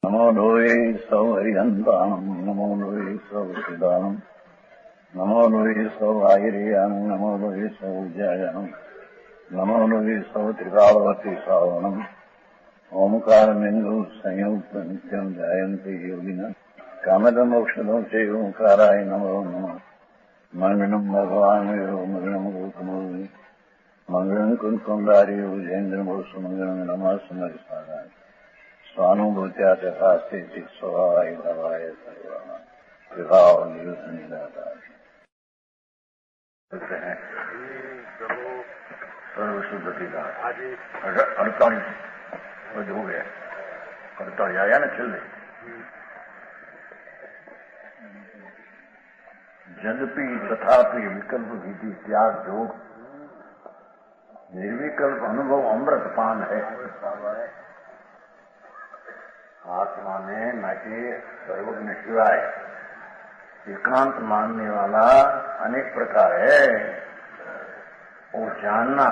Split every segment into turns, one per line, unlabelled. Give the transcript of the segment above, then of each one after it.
नमो लोये सौहरिहन्ताम् नमो लोये सौचिदानम् नमो लोये सौआयर्याम् नमो लोये सौज्यायाम् नमो लोये सौत्रिकावती सावनम् ओंकारमेन्दु संयुक्त नित्यम् जायन्ते योगिनः कामदमोक्षदं च ओंकाराय नमो नमः मङ्गलम् भगवान् मङ्गलम् गौतमोऽस्मि मङ्गलम् कुन्कुण्डार्यो जयेन्द्रमोऽस्तु मङ्गलम् नमः समरिसाराय स्वानुभूत्या तथास्ते स्वभावाय भवाय सर्वाणां विभाव निदाता हैं सर्वशुद्धि का 48 हो गया 48 आया ना चल रही। यद्यपि तथापि विकल्प विधि त्याग योग निर्विकल्प अनुभव अमृतपान है। आत्मा में न कि सर्वज्ञ शिवाय एकांत मानने वाला अनेक प्रकार है। वो जानना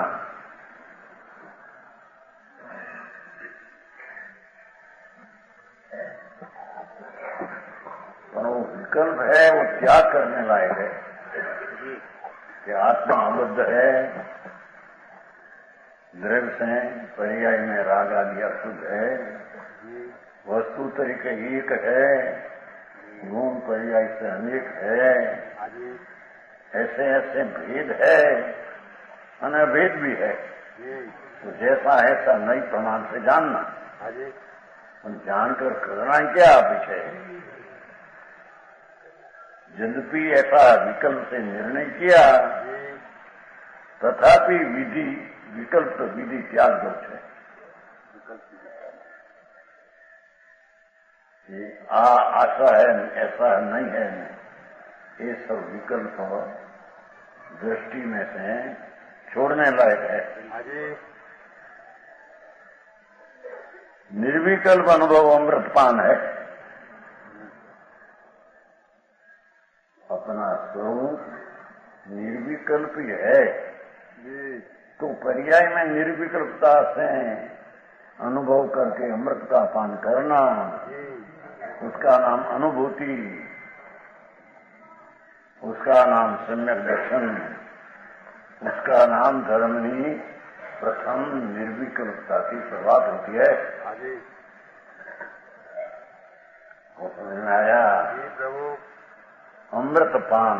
पर वो विकल्प है, वो त्याग करने लायक है कि आत्मा अबद्ध है, द्रव्य से पर्याय में राग आदि अशुद्ध है, वस्तु तरीके एक है, गुण पर्याय से अनेक है, ऐसे ऐसे भेद है, अनभेद भी है। तो जैसा ऐसा नई प्रमाण से जानना और जानकर करना क्या विषय है। यद्यपि ऐसा विकल्प से निर्णय किया तथापि विधि विकल्प तो विधि त्याग दोष है। आशा है ऐसा नहीं है, ये सब विकल्प दृष्टि में से छोड़ने लायक है। निर्विकल्प अनुभव अमृतपान है। अपना स्वरूप निर्विकल्प ही है, तो पर्याय में निर्विकल्पता से अनुभव करके अमृत का पान करना, उसका नाम अनुभूति, उसका नाम सम्यक दर्शन, उसका नाम धर्मनी प्रथम निर्विकल्पता की शुरुआत होती है। वो समझ में आया? अमृत पान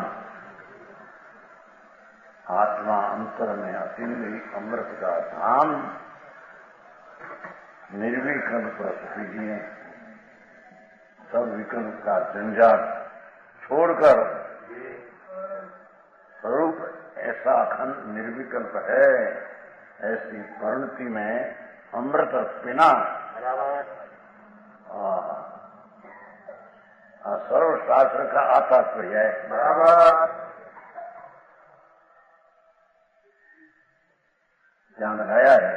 आत्मा अंतर में अतिंद्रिय अमृत का धाम निर्विकल्प कीजिए। सब विकल्प का झंझाट छोड़कर स्वरूप ऐसा अखंड निर्विकल्प है, ऐसी परिणति में अमृत पीना सर्वशास्त्र का तात्पर्य है। बराबर ध्यान लगाया है।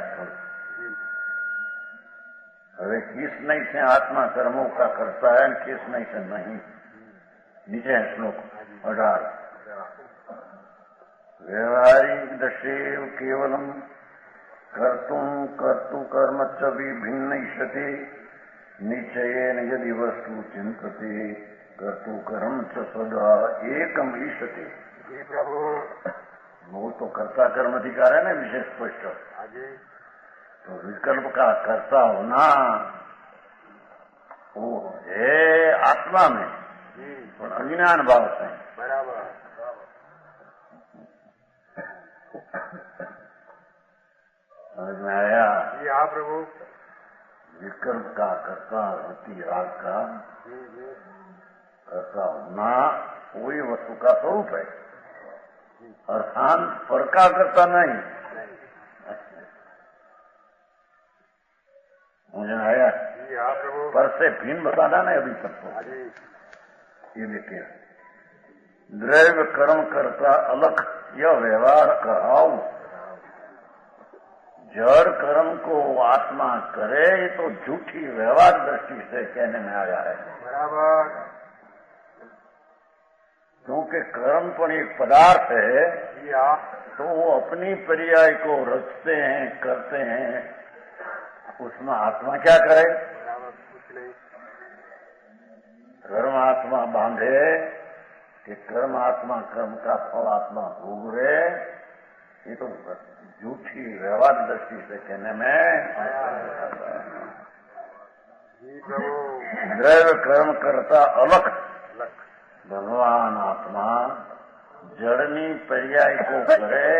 હવે किस नहीं से आत्मा कर्मों का करता है, किस नहीं से नहीं। नीचे है श्लोक 18। व्यवहारिक दशेव केवलम कर्तु कर्म च विभिन्नयिष्यते निश्चयेन यदि वस्तु चिंतते कर्तु कर्म च सदा एकम ईष्यते। वो तो कर्ता कर्म अधिकार है ना विशेष स्पष्ट। तो विकल्प का कर्ता होना वो है आत्मा में और अज्ञान भाव से। बराबर समझ में आया? जी हाँ प्रभु। विकल्प का कर्ता होती राग का कर्ता होना वही वस्तु का स्वरूप है, अर्थात पर का कर्ता नहीं। मुझे आया? पर से भिन्न बताना नहीं अभी तक तो। ये देखिए, द्रव्य कर्म करता अलग यह व्यवहार कराओ। जड़ कर्म को आत्मा करे ये तो झूठी व्यवहार दृष्टि से कहने में आया है। बराबर। क्योंकि कर्म पर एक पदार्थ है, तो वो अपनी पर्याय को रचते हैं, करते हैं। उसमें आत्मा क्या करे? आत्मा बांधे कि कर्म आत्मा कर्म का फल आत्मा भोगवे, ये तो झूठी व्यवहार दृष्टि से कहने में द्रव्य कर्म करता अलग भगवान आत्मा जड़नी पर्याय को करे,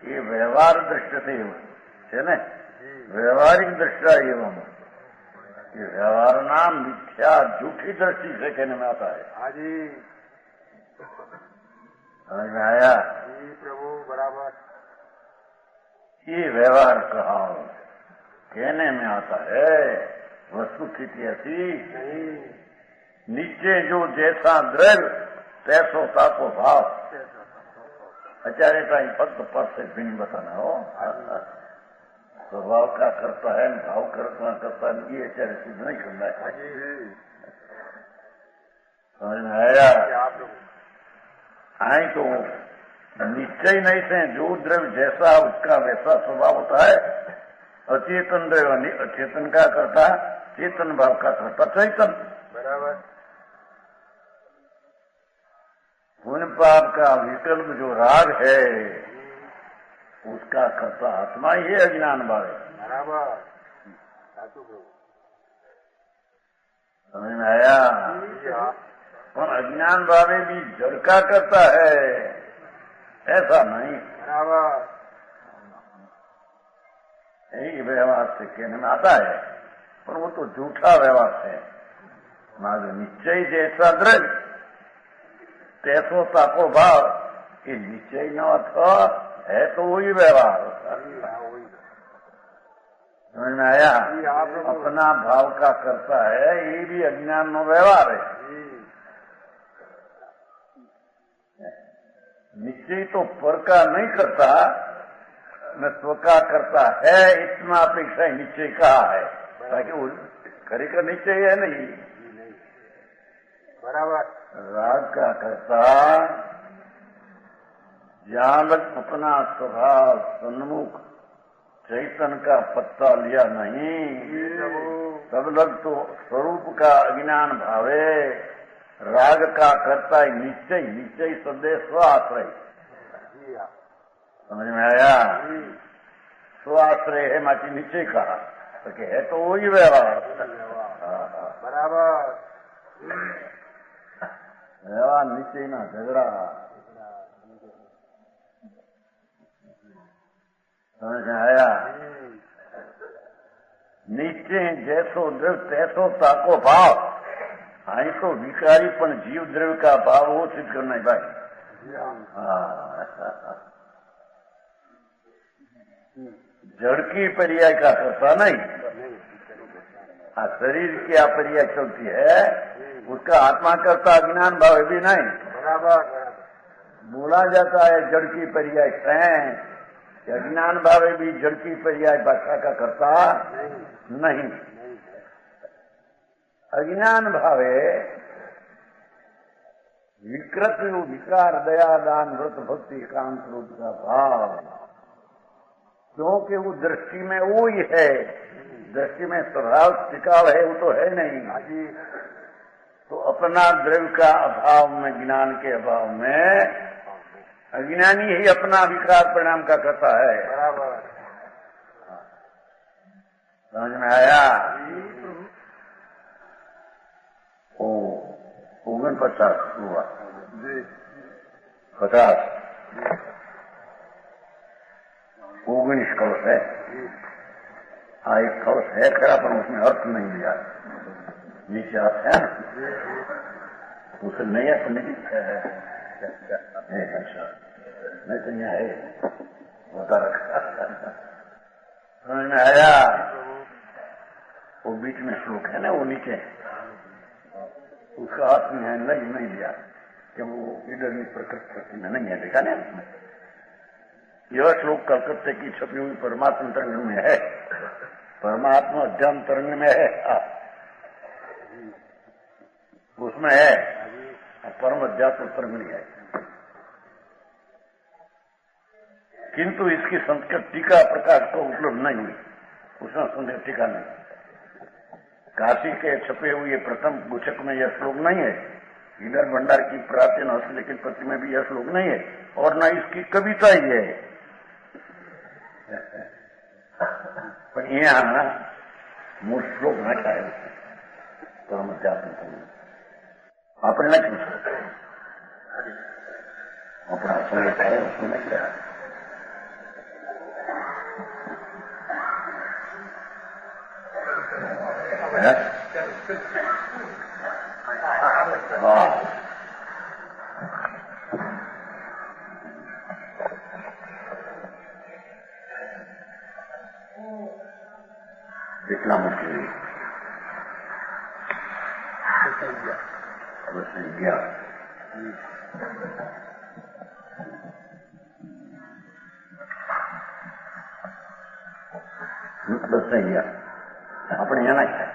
ये व्यवहार दृष्टि है न, व्यवहारिक दृष्टा एवं ये व्यवहार नाम मिथ्या झूठी दृष्टि से कहने में आता है।
हाँ जी,
समझ में आया?
जी प्रभु, बराबर।
ये व्यवहार कहा कहने में आता है, वस्तु स्थिति ऐसी
नहीं,
नीचे जो जैसा द्रव्य तैसो ताको भाव, अचारे फक्त पद से भिन्न बताना हो, स्वभाव का करता है भाव करता है, ये आचार्य सिद्ध नहीं करना है। समझ में आया? आई तो निश्चय नहीं से जो द्रव्य जैसा उसका वैसा स्वभाव होता है। अचेतन द्रव्य अचेतन का करता, चेतन भाव का करता चैतन,
बराबर।
पुण्य पाप का विकल्प जो राग है उसका करता आत्मा ही है, अज्ञान भाव है।
बराबर,
समझ में आया? और अज्ञान भावे भी जड़ का करता है, ऐसा नहीं।
बराबर,
यही व्यवहार से कहने में आता है, पर वो तो झूठा व्यवहार है। ना जो निश्चय जैसा द्रव्य तैसो ताको भाव, ये निश्चय न था है तो वही व्यवहार होता है। समझ में आया? अपना भाव का करता है, ये भी अज्ञान में व्यवहार है। निश्चय तो पर का नहीं करता, न स्व का करता है, इतना अपेक्षा ही निश्चय कहा है, ताकि वो खरी का निश्चय है नहीं।
बराबर,
राग का करता जहां तक अपना स्वभाव सन्मुख चैतन का पत्ता लिया नहीं, तब लग तो स्वरूप का अज्ञान भावे, राग का करता है निश्चय, निश्चय सदैव स्वाश्रय। समझ में आया? स्वाश्रय है माची निश्चय कहा, तो है तो वही व्यवहार।
बराबर,
व्यवहार निश्चय ना झगड़ा। समझ में आया? निश्चय जैसो द्रव्य तैसो ताको भाव, आई तो विकारी पण जीव द्रव्य का भाव वो सिद्ध करना है भाई। जड़ की पर्याय का करता नहीं, हाँ शरीर की पर्याय चलती है, उसका आत्मा करता अज्ञान भाव भी नहीं।
बराबर,
बोला जाता है जड़ की पर्याय है, अज्ञान भावे भी जड़ की पर्याय भाषा का करता नहीं। अज्ञान भावे विकृत विकार दया दान व्रत भक्ति कांत रूप का भाव, क्योंकि वो दृष्टि में वो ही है, दृष्टि में स्वभाव टिकाव है, वो तो है नहीं। तो अपना द्रव्य का अभाव में, ज्ञान के अभाव में अज्ञानी ही अपना विकार परिणाम का करता है।
बराबर,
समझ में आया? 49 हुआ, 50 19 कलश है। हाँ, एक कलश है खरा, पर उसमें अर्थ नहीं दिया, नीचे अर्थ है ना, उसे नहीं है तो नहीं है। अच्छा, नहीं तो यहाँ है, बता रखा। समझ में आया? वो बीच में श्लोक है ना, वो नीचे उसका अर्थ में है, नहीं दिया कि वो इधर प्रकृति में नहीं है, देखा ना। यह श्लोक कलकत्ते की छपी हुई परमात्मा तरंग में है, परमात्मा अध्यात्म तरंग में है, उसमें है, परम अध्यात्म तरंग नहीं है। किंतु इसकी संस्कृत टीका प्रकाश को उपलब्ध नहीं हुई, उसमें संस्कृत टीका नहीं। काशी के छपे हुए प्रथम गुच्छक में यह श्लोक नहीं है, इधर भंडार की प्राचीन हस्तलिखित पत्र में भी यह श्लोक नहीं है और न इसकी कविता ही है। पर यहाँ मूल श्लोक नाटा है परम अध्यात्म अपने न क्यों अपना समय है उसमें क्या है? इतना मुश्किल गया बस नहीं गया अपने यहाँ नहीं है।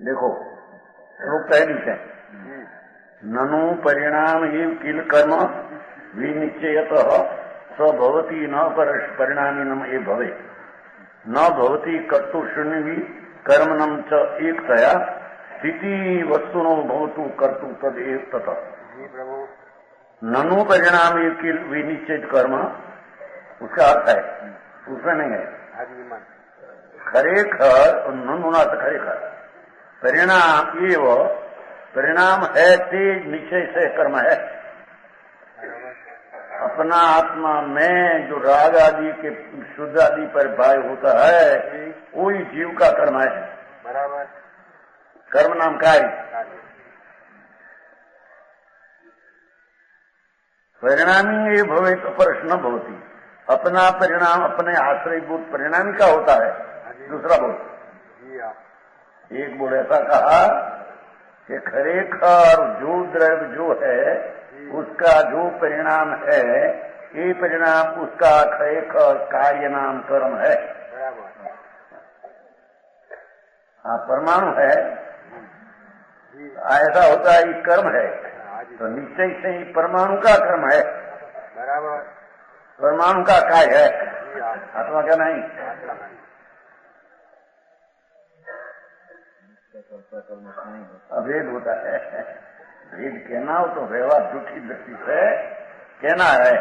देखो श्लोक कह दी है ननु परिणाम ही किल कर्म विनिश्चयत स भवती न परिणामिनम ये भवे न भवती कर्तु शून्य कर्मणम च एकतया स्थिति वस्तुनो भवतु कर्तु तद एक तथा ननु परिणाम ये किल विनिश्चित कर्म उसका अर्थ है उसमें नहीं है खरेखर ननुनाथ खरेखर परिणाम एव परिणाम है ते निश्चय से कर्म है। अपना आत्मा में जो राग आदि के शुद्ध आदि पर भाय होता है वही जीव का कर्म है।
बराबर
कर्म नाम कार्य परिणामी ये भवे तो प्रश्न भवती अपना परिणाम अपने आश्रयभूत परिणामी का होता है। दूसरा बोल एक बोल ऐसा कहा कि खरेखर जो द्रव्य जो है उसका जो परिणाम है ये परिणाम उसका खरेखर कार्य नाम कर्म है। हाँ परमाणु है ऐसा होता है ये कर्म है तो निश्चय से ही परमाणु का कर्म है।
बराबर
परमाणु का कार्य है आत्मा का नहीं। अभेद होता है भेद कहना हो तो व्यवहार झूठी दृष्टि से कहना है।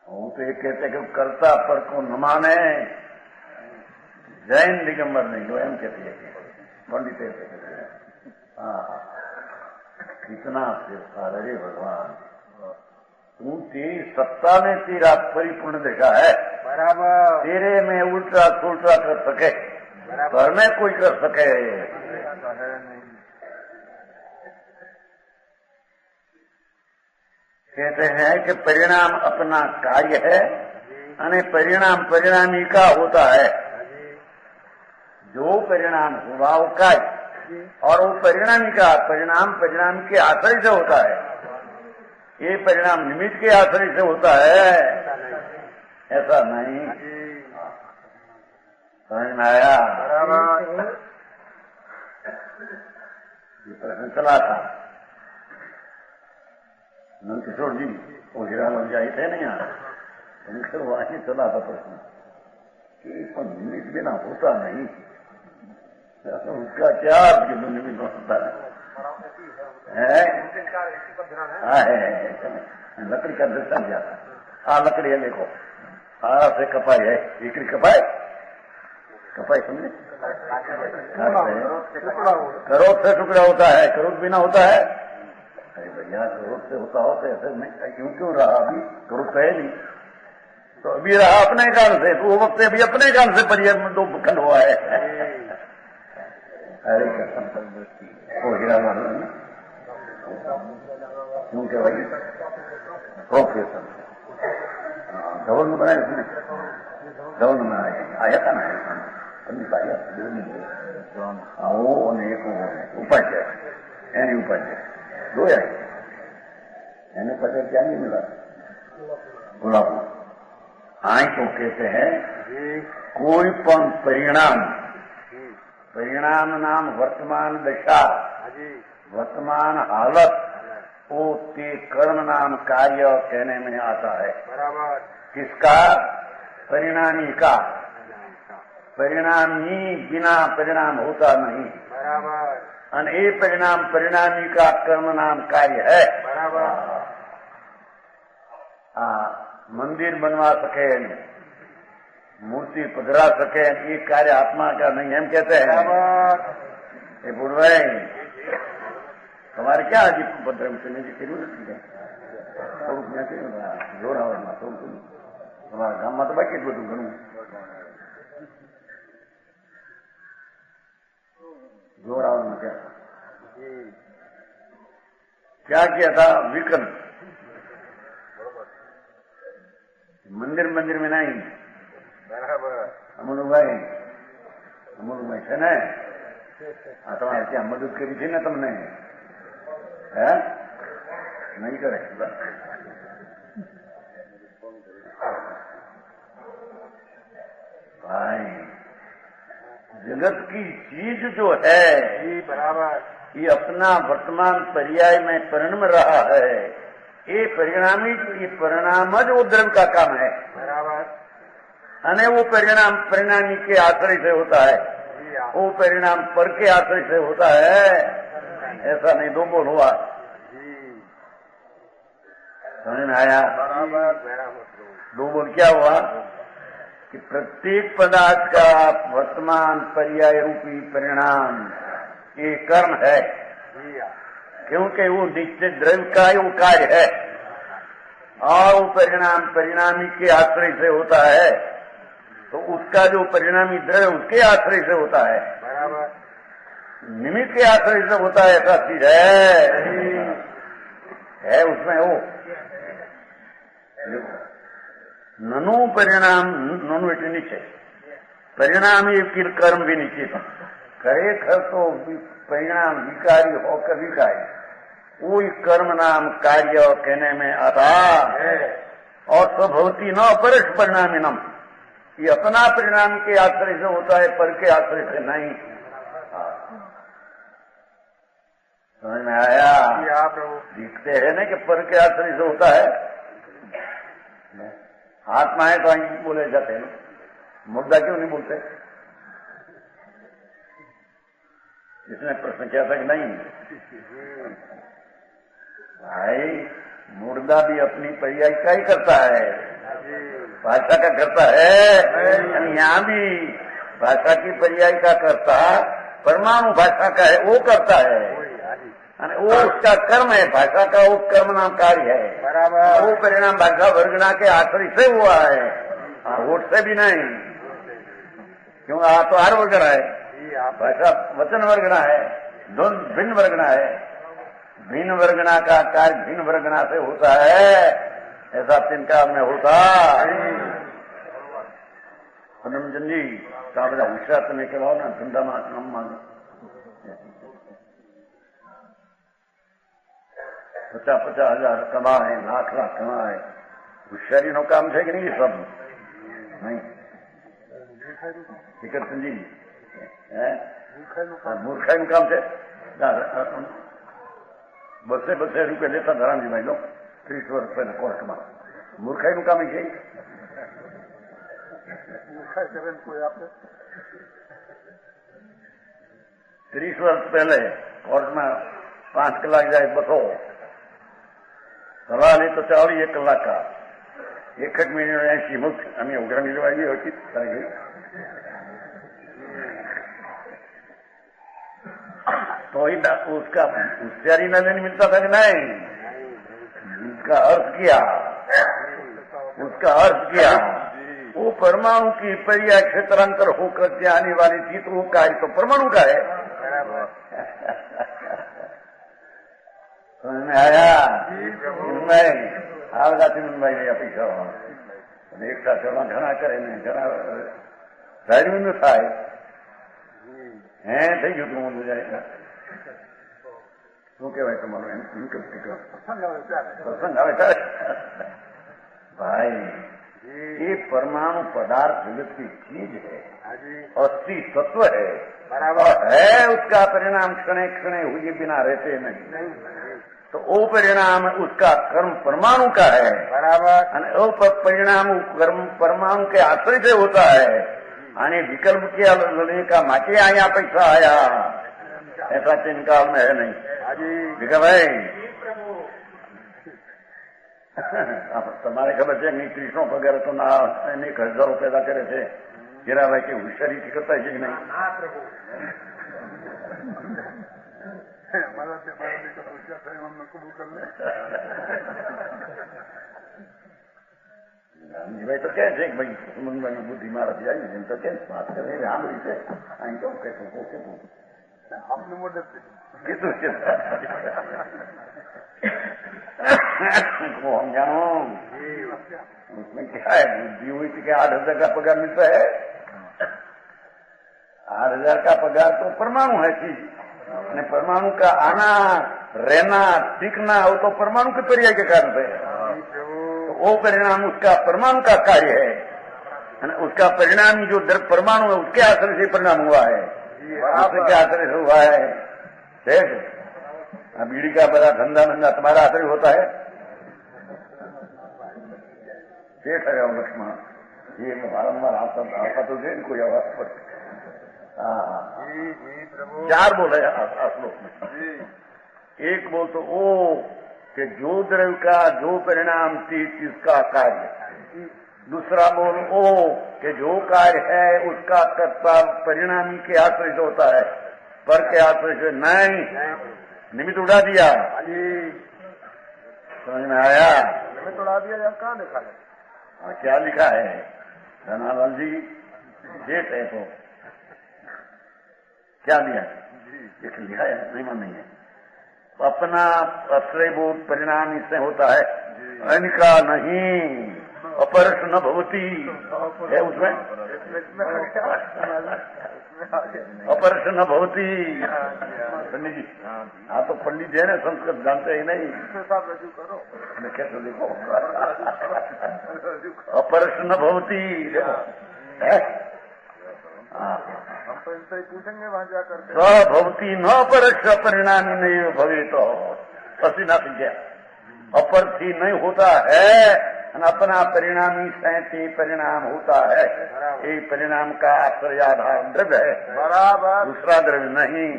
वो तो ये कहते कि कर्ता पर को न माने जैन दिगंबर नहीं जो एम कहते हैं पंडित कितना अरे भगवान तू तेरी सत्ता में तेरा परिपूर्ण देखा है।
बराबर
तेरे में उल्टा सुलटा कर सके घर में कोई कर सके कहते हैं कि परिणाम अपना कार्य है यानी परिणाम परिणामी का होता है। जो परिणाम हुआ वो कार्य और वो परिणामी का परिणाम परिणाम के आश्रय से होता है। ये परिणाम निमित्त के आश्रय से होता है ऐसा नहीं। समझ में आया? ये प्रश्न चला था नंद किशोर जी वो हीरालाल जी आए थे नहीं यहाँ उनके वहां चला था प्रश्न कि निमित्त बिना होता नहीं उसका क्या निमित्त होता है लकड़ी का दर्शन जाता। हाँ लकड़ी है देखो हाँ से कपाई है एकरी कपाई समझे करोड़ से टुकड़ा होता है करोड़ बिना होता है। अरे भैया करोड़ से होता हो तो ऐसे नहीं क्यों रहा अभी करोड़ तो है नहीं तो अभी रहा अपने कान से तो वो वक्त अभी अपने कान से परिचय दो खंड हुआ है। अरे वो हीरा क्यों क्या भाई प्रोफेसर धवल में बनाया इसने धवल में आया था ना पंडित आया वो एक उपाध्याय यानी उपाध्याय दो आए यानी पता क्या नहीं मिला गुलाब आई तो कहते हैं कोई पण परिणाम नाम वर्तमान दशा वर्तमान हालत वो ते कर्म नाम कार्य कहने में आता है।
बराबर
किसका? परिणामी का। परिणामी बिना परिणाम होता नहीं।
बराबर
અને એ પરિણામ પરિણામી કા કર્મ નામ કાર્ય है।
बराबर।
मंदिर बनवा सके, मूर्ति पधरा सके, ये कार्य आत्मा का नहीं, हम कहते हैं।
बराबर।
ये बोल रहे हैं તમારે ક્યાં હજી પધરામ છે નજીક કર્યું નથી, થોડુંક ત્યાં કર્યું જોરાવરમાં થોડું, તમારા ગામમાં તો બાકી જ બધું ઘણું જોરાવરમાં क्या किया था, विकल्प मंदिर मंदिर में नहीं।
बराबर।
અમુલભાઈ છે ને, આ તમારે ત્યાં મદદ કરી છે ને તમને, હે નહીં કરે भाई। जगत की चीज जो है
जी बराबर,
ये अपना वर्तमान पर्याय में परिणम रहा है, ये परिणामी, ये परिणाम ज वो द्रव्य का काम है।
बराबर।
અને वो परिणाम परिणामी के आश्रय से होता है, वो परिणाम पर के आश्रय से होता है, ऐसा नहीं दो बोल हुआ। समझ में आया?
बराबर बराबर।
दो बोल क्या हुआ कि प्रत्येक पदार्थ का वर्तमान पर्याय रूपी परिणाम ये कर्म है, क्योंकि वो निश्चित द्रव्य का वो कार्य है, और वो परिणाम परिणामी के आश्रय से होता है, तो उसका जो परिणामी द्रव्य उसके आश्रय से होता है।
बराबर।
निमित्त के आश्रय से होता है, ऐसा चीज है उसमें वो ननु परिणाम, ननु એટલે નીચે परिणाम ये फिर कर्म भी नीचे था, खरेखर तो परिणाम विकारी होकर विकारी, वो कर्म नाम कार्य कहने में आता है। और स्वभवती न अपरस परिणामिनम, ये अपना परिणाम के आश्रय से होता है, पर के आश्रय से नहीं। समझ में आया? दिखते हैं ना कि पर के आश्रय से होता है, आत्मा है तो અહીં बोले जाते हैं, मुर्दा क्यों नहीं बोलते? इसने प्रश्न किया था कि नहीं भाई, मुर्दा भी अपनी पर्याय का ही करता है, भाषा का करता है, यहाँ भी भाषा की पर्याय का करता परमाणु भाषा का है, वो करता है, वो उसका कर्म है, भाषा का वो कर्म नाम कार्य है।
बराबर।
वो परिणाम भाषा वर्गना के आश्रय से हुआ है, वोट से भी नहीं, क्यों तो हर वर्गना है, भाषा वचन वर्गना है, दोनों भिन्न वर्गना है, भिन्न वर्गना का कार्य भिन्न वर्गना से होता है, ऐसा तिनका में होता। हनुमचंद जी का બધા હોશિયાર તમે કહેવાઓ ને ધંધામાં કામમાં 50-50 હજાર કમાય, લાખ કમાય, હોશિયારીનું કામ છે કે નહીં? सब नहीं टिकरसिंह મૂર્ખાઈનું કામ છે। 200 રૂપિયા લેતા ધરામજીભાઈ લો 30 વર્ષ પહેલા કોર્ટમાં, મૂર્ખાઈનું કામ છે। 30 વર્ષ પહેલે કોર્ટમાં 5 કલાક જાય 200, સલાહ લે તો 41 કલાક का, 1 मिनिट 80 मुक्त, आम्ही उघडणी लिवायची होती तो उसका होशियारी न लेने मिलता था कि नहीं? उसका अर्थ किया, वो परमाणु की पर्याय क्षेत्रांतर होकर के आने वाली थी, तो वो कार्य तो परमाणु का है। समझ में आया? આવડાથી મનભાઈ ને અપેક્ષા એક સાથે ઘણા કરે ને ઘણા ધાર્યું ન થાય, હે થઈ ગયું તું હું જાય શું કહેવાય તમારું એમ પ્રસંગ આવે થાય भाई। ये परमाणु पदार्थ जगत की चीज है, अस्थि तत्व है,
बराबर
है, उसका परिणाम क्षणे क्षणे हुए बिना रहते नहीं, तो वो परिणाम उसका कर्म परमाणु का है,
बराबर।
वो परिणाम कर्म परमाणु के आश्रय से होता है। અને વિકલ્પ કે લેને કા માટે આયા પૈસા આયા, ऐसा तीन काल में है नहीं।
हाजी
देखा भाई તમારે ખબર છે નહીં ત્રીસો પગાર તો ના અનેક હજારો પેદા કરે છે હીરાભાઈ કે હોશિયારી કરતા છે કે નહીં? ગાંધીભાઈ તો કે છે કે ભાઈ સુમનભાઈની બુદ્ધિ મારાથી આવી છે તો કેમ વાત કરે સાંભળી છે અહીં કેવું કહેતું
આપને મોઢે
કીધું છે हम जानो उसमें क्या है बुद्धि हुई थी कि 8,000 का पगार मिलता है। 8,000 का पगार तो परमाणु है चीज અને પરમાણુ का आना रहना टिकना वो तो परमाणु के पर्याय के कारण है। तो वो परिणाम उसका परमाणु का कार्य है और उसका परिणाम जो परमाणु है उसके आश्रय से परिणाम हुआ है, उसके आश्रय से हुआ है। देख बीड़ी का बड़ा धंधा धंधा तुम्हारा आश्रय होता है। शेष है लक्ष्मण ये वारंवार आपका तो दे कोई आवाज पर चार बोले श्लोक में। एक बोल तो ओ कि जो द्रव्य का जो परिणाम इसका कार्य, दूसरा बोल ओ कि जो कार्य है उसका कर्ता परिणामी के आश्रय से होता है, पर के आश्रय से नहीं। निमित्त उड़ा दिया, समझ में आया?
निमित्त उड़ा दिया या कहाँ लिखा है?
क्या लिखा है धनालाल जी? जेठ है तो क्या दिया एक लिखा है नहीं मन नहीं है। अपना आश्रय बोध परिणाम इससे होता है, इनका नहीं। अपरस न भवती है उसमें, अपरस न भवती। पंडित जी हाँ तो पंडित है ना, संस्कृत जानते ही नहीं, कैसे देखो अपरस न भवती
हम तो इनसे ही पूछेंगे वहां जाकर
भवती न परक्ष परिणामी नहीं भवे तो पसी ना गया अपर थी नहीं होता है, अपना परिणामी से परिणाम होता है। ये परिणाम का आश्रयाधार द्रव्य है,
बराबर,
दूसरा द्रव्य नहीं।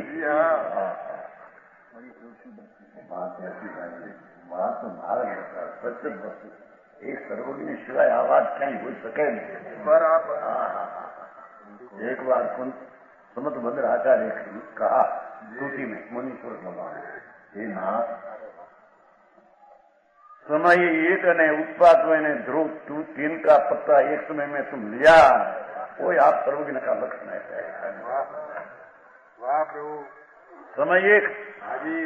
बात तो भारत एक सर्वज्ञ सिवाय आवाज कहीं हो सके नहीं।
बराबर।
एक बार समत भद्र आचार्य कहा स्तुति में मुनीश्वर भगवान, हे नाथ समय एक ने उत्पाद मैंने ध्रुव तू तीन का पत्ता एक समय में तुम लिया, वो आप सर्वज्ञ का लक्षण है।
वाह प्रभु।
समय एक
हाजी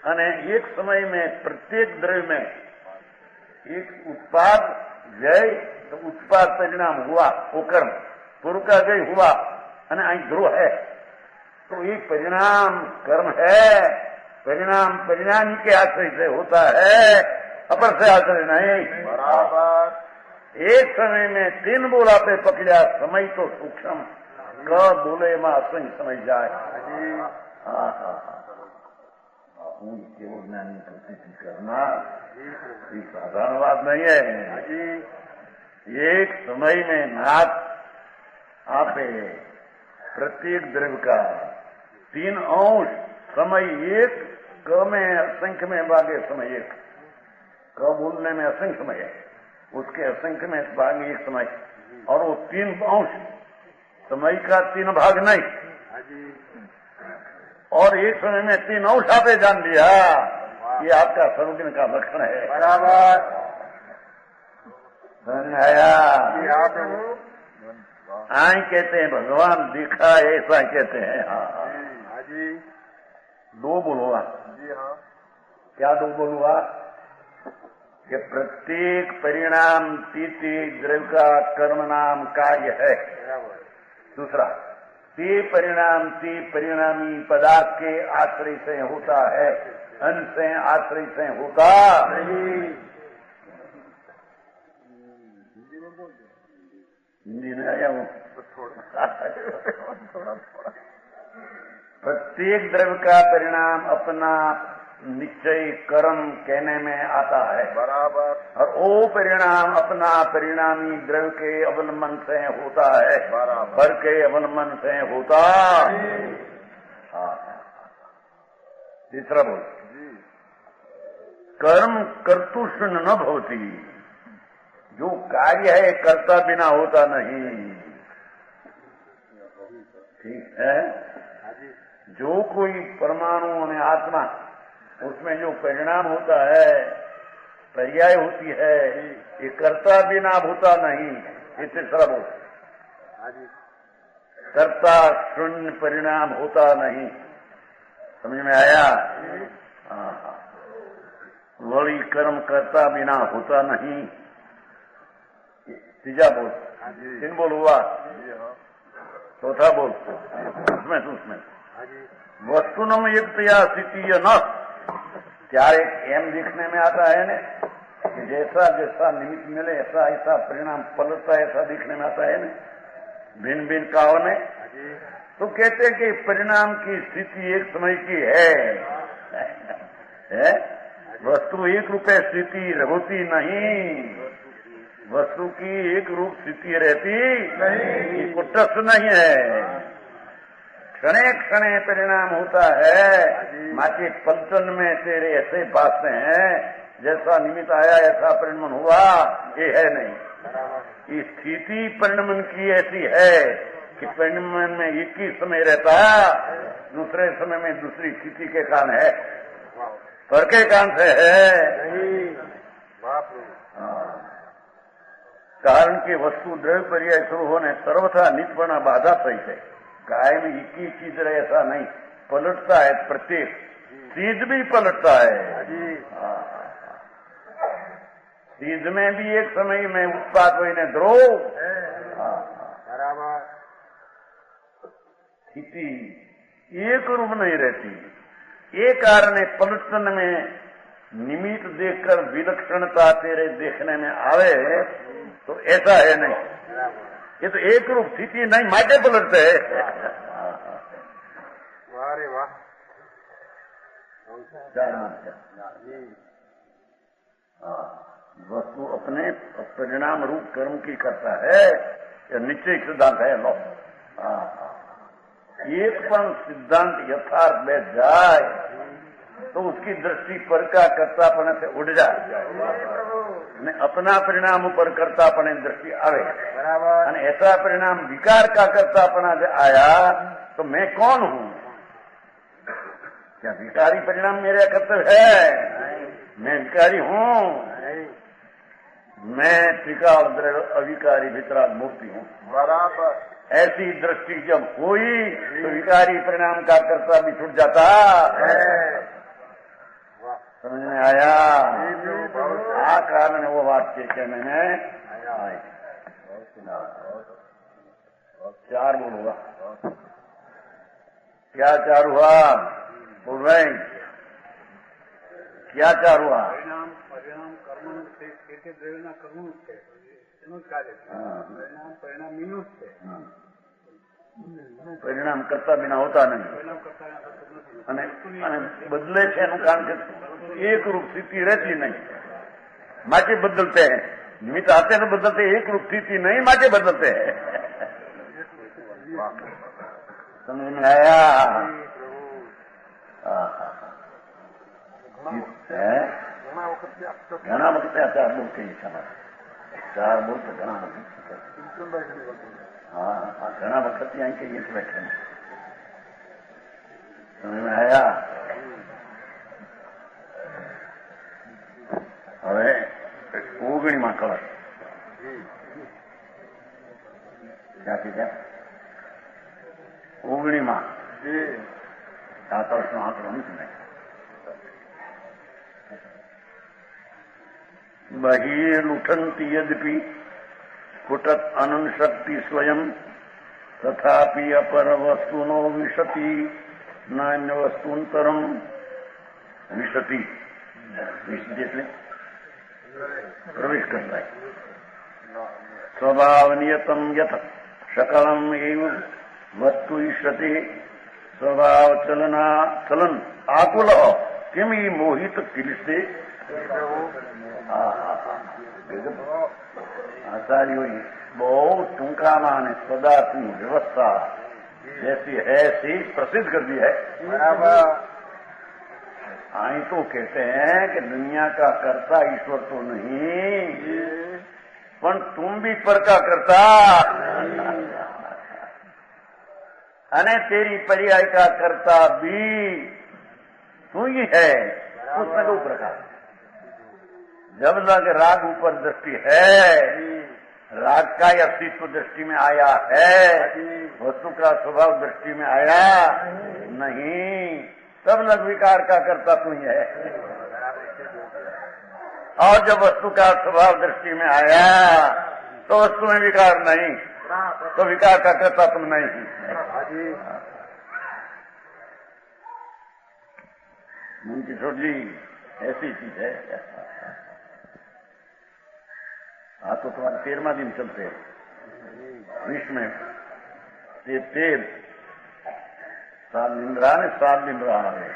અને एक समय में प्रत्येक द्रव्य में एक उत्पाद जय तो उत्पाद परिणाम हुआ, वो कर्म पूर्व का जय हुआ અને અહીં ध्रुव है, तो एक परिणाम कर्म है। परिणाम परिणाम के आश्रय से होता है, अपर से आश्रय नहीं।
बराबर।
एक समय में तीन बोला पे पकड़ा, समय तो सूक्ष्म क बोले में असंग समझ जाए। केवल ज्ञानी प्रतीति करना ये साधारण बात नहीं है। एक समय में नाथ आपे प्रत्येक द्रव्य का तीन अंश समय एक, क में असंख्य में भागे समय एक, क बोलने में असंख्य समय है, उसके असंख्य में भाग एक समय, और वो तीन अंश समय का तीन भाग नहीं, और एक समय में तीन अंश आपे जान लिया, ये आपका सर्वज्ञ का लक्षण है।
बराबर।
आया
हाँ
आई कहते हैं भगवान दिखा, ऐसा कहते हैं।
हाँ जी।
दो बोलूंगा।
जी हाँ।
क्या दो बोलूंगा? कि प्रत्येक परिणाम तीति द्रव्य का कर्म नाम कार्य है। दूसरा ते परिणाम ते परिणामी पदार्थ के आश्रय से होता है, अन्न से आश्रय से होता नहीं। हिंदी में आया हूँ
थोड़ा
प्रत्येक द्रव्य का परिणाम अपना निश्चय कर्म कहने में आता है।
बराबर।
और वो परिणाम अपना परिणामी द्रव्य के अवलंबन से होता है,
बराबर।
पर के अवलंबन से होता। तीसरा बोल, कर्म कर्तुषु न भवती, जो कार्य है कर्ता बिना होता नहीं। ठीक है, जो कोई परमाणु में आत्मा, उसमें जो परिणाम होता है, पर्याय होती है, ये कर्ता बिना होता नहीं। ये तीसरा बोल, कर्ता शून्य परिणाम होता नहीं। समझ में आया? वही कर्म कर्ता बिना होता नहीं। तीजा बोल, तीन बोल हुआ, चौथा बोल उसमें वस्तुनम युक्तया स्थिति न, ત્યારે એમ देखने में आता है ना कि जैसा जैसा निमित्त मिले ऐसा ऐसा परिणाम पलटता है, ऐसा देखने में आता है ना भिन्न भिन्न काल में। तो कहते हैं कि परिणाम की स्थिति एक समय की है? वस्तु एक रूप स्थिति होती नहीं, वस्तु की एक रूप स्थिति रहती नहीं, कुटस्थ नहीं है। क्षणे क्षणे परिणाम होता है। माची पलटन में तेरे ऐसे बातें हैं, जैसा निमित्त आया ऐसा परिणमन हुआ, ये है नहीं। ये स्थिति परिणमन की ऐसी है कि परिणमन में एक ही समय रहता, दूसरे समय में दूसरी स्थिति के कारण है, पर के कारण से है। कारण के वस्तु द्रव्य पर्याय शुरू होने सर्वथा नित्य बाधा सहित है। कायम एक ही चीज रहे ऐसा नहीं, पलटता है, प्रत्येक चीज भी पलटता है। चीज में भी एक समय में उत्पाद हुई ने द्रोह बराबर, स्थिति एक रूप नहीं रहती। ये कारण पलटन में निमित्त देखकर विलक्षणता तेरे देखने में आवे, तो ऐसा है नहीं। ये तो एक रूप स्थिति नहीं, माटे पलटते है।
वाह वाह,
वस्तु अपने परिणाम रूप कर्म की करता है, यह निश्चय सिद्धांत है। लो एक पण सिद्धांत यथार्थ में जाए तो उसकी दृष्टि पर का कर्तापने से उड़ जाए, अपना परिणाम ऊपर कर्तापने दृष्टि आवे। बराबर। ऐसा परिणाम विकार का कर्तापना से आया तो मैं कौन हूँ? क्या विकारी परिणाम मेरा कर्तव्य है? मैं विकारी हूँ? मैं त्रिकाल द्रव्य अविकारी वितराग मूर्ति हूँ।
बराबर।
ऐसी दृष्टि जब हुई तो विकारी परिणाम का कर्ता भी छूट जाता है। समझ में आया? आ कारण वो वाक्य कहने में आए। चार बोलूंगा, क्या चार हुआ? बोल रहे क्या चार हुआ?
પરિણામ કર્મ છે, તે દ્રવ્યના કર્મનું છે, એનું જ કાર્ય છે। પરિણામ મીનું જ છે।
પરિણામ કરતા बिना होता नहीं, અને બદલે છે એનું કારણ કે एक रूप स्थिति रहती नहीं, माटे बदलते हैं। निमित्त आते तो बदलते, एक रूप स्थिति नहीं, माटे बदलते हैं। समझ में आया? घना वक्त चार बोल के चार बोल तो घना हाँ घना वक्त यहाँ के ये बैठे। समझ में आया? હવે ઓગણીમાં કળશ ક્યાંથી ત્યાં ઓગણીમાં આ કળશનો આંકડો નથી। બહિર્લુઠંતિ યદ્યપિ સ્ફુટત અનંત શક્તિ સ્વયં તથાપિ અપર વસ્તુનો વિશતિ નાન્ય વસ્તુંતરમ વિશતિ। વિશતિ એટલે प्रवेश करता है। स्वभाव नियतम यथ सकलम एवं वस्तु ईष्यते स्वभाव चलन आकुल किम मोहित किलसे। आचार्यों बहुत टूंकामा ने पदार्थની વ્યવસ્થા जैसी है ऐसी प्रसिद्ध कर दी है।
बराबर।
आई तो कहते हैं कि दुनिया का कर्ता ईश्वर तो नहीं, पर तुम भी पर का करता, अने तेरी पर्याय का कर्ता भी तू ही है। उसमें दो प्रकार, जब लग राग ऊपर दृष्टि है, राग का अस्तित्व दृष्टि में आया है, वस्तु का स्वभाव दृष्टि में आया नहीं, तब लग विकार का कर्ता तू ही है। और जब वस्तु का स्वभाव दृष्टि में आया तो वस्तु में विकार नहीं, तो विकार का कर्ता तुम नहीं। मुंशी जी ऐसी चीज है। हाँ तो तुम्हारा 13वां दिन चलते हैं विश्व में, 13 7 दिन रहा है, 7 दिन रहा है,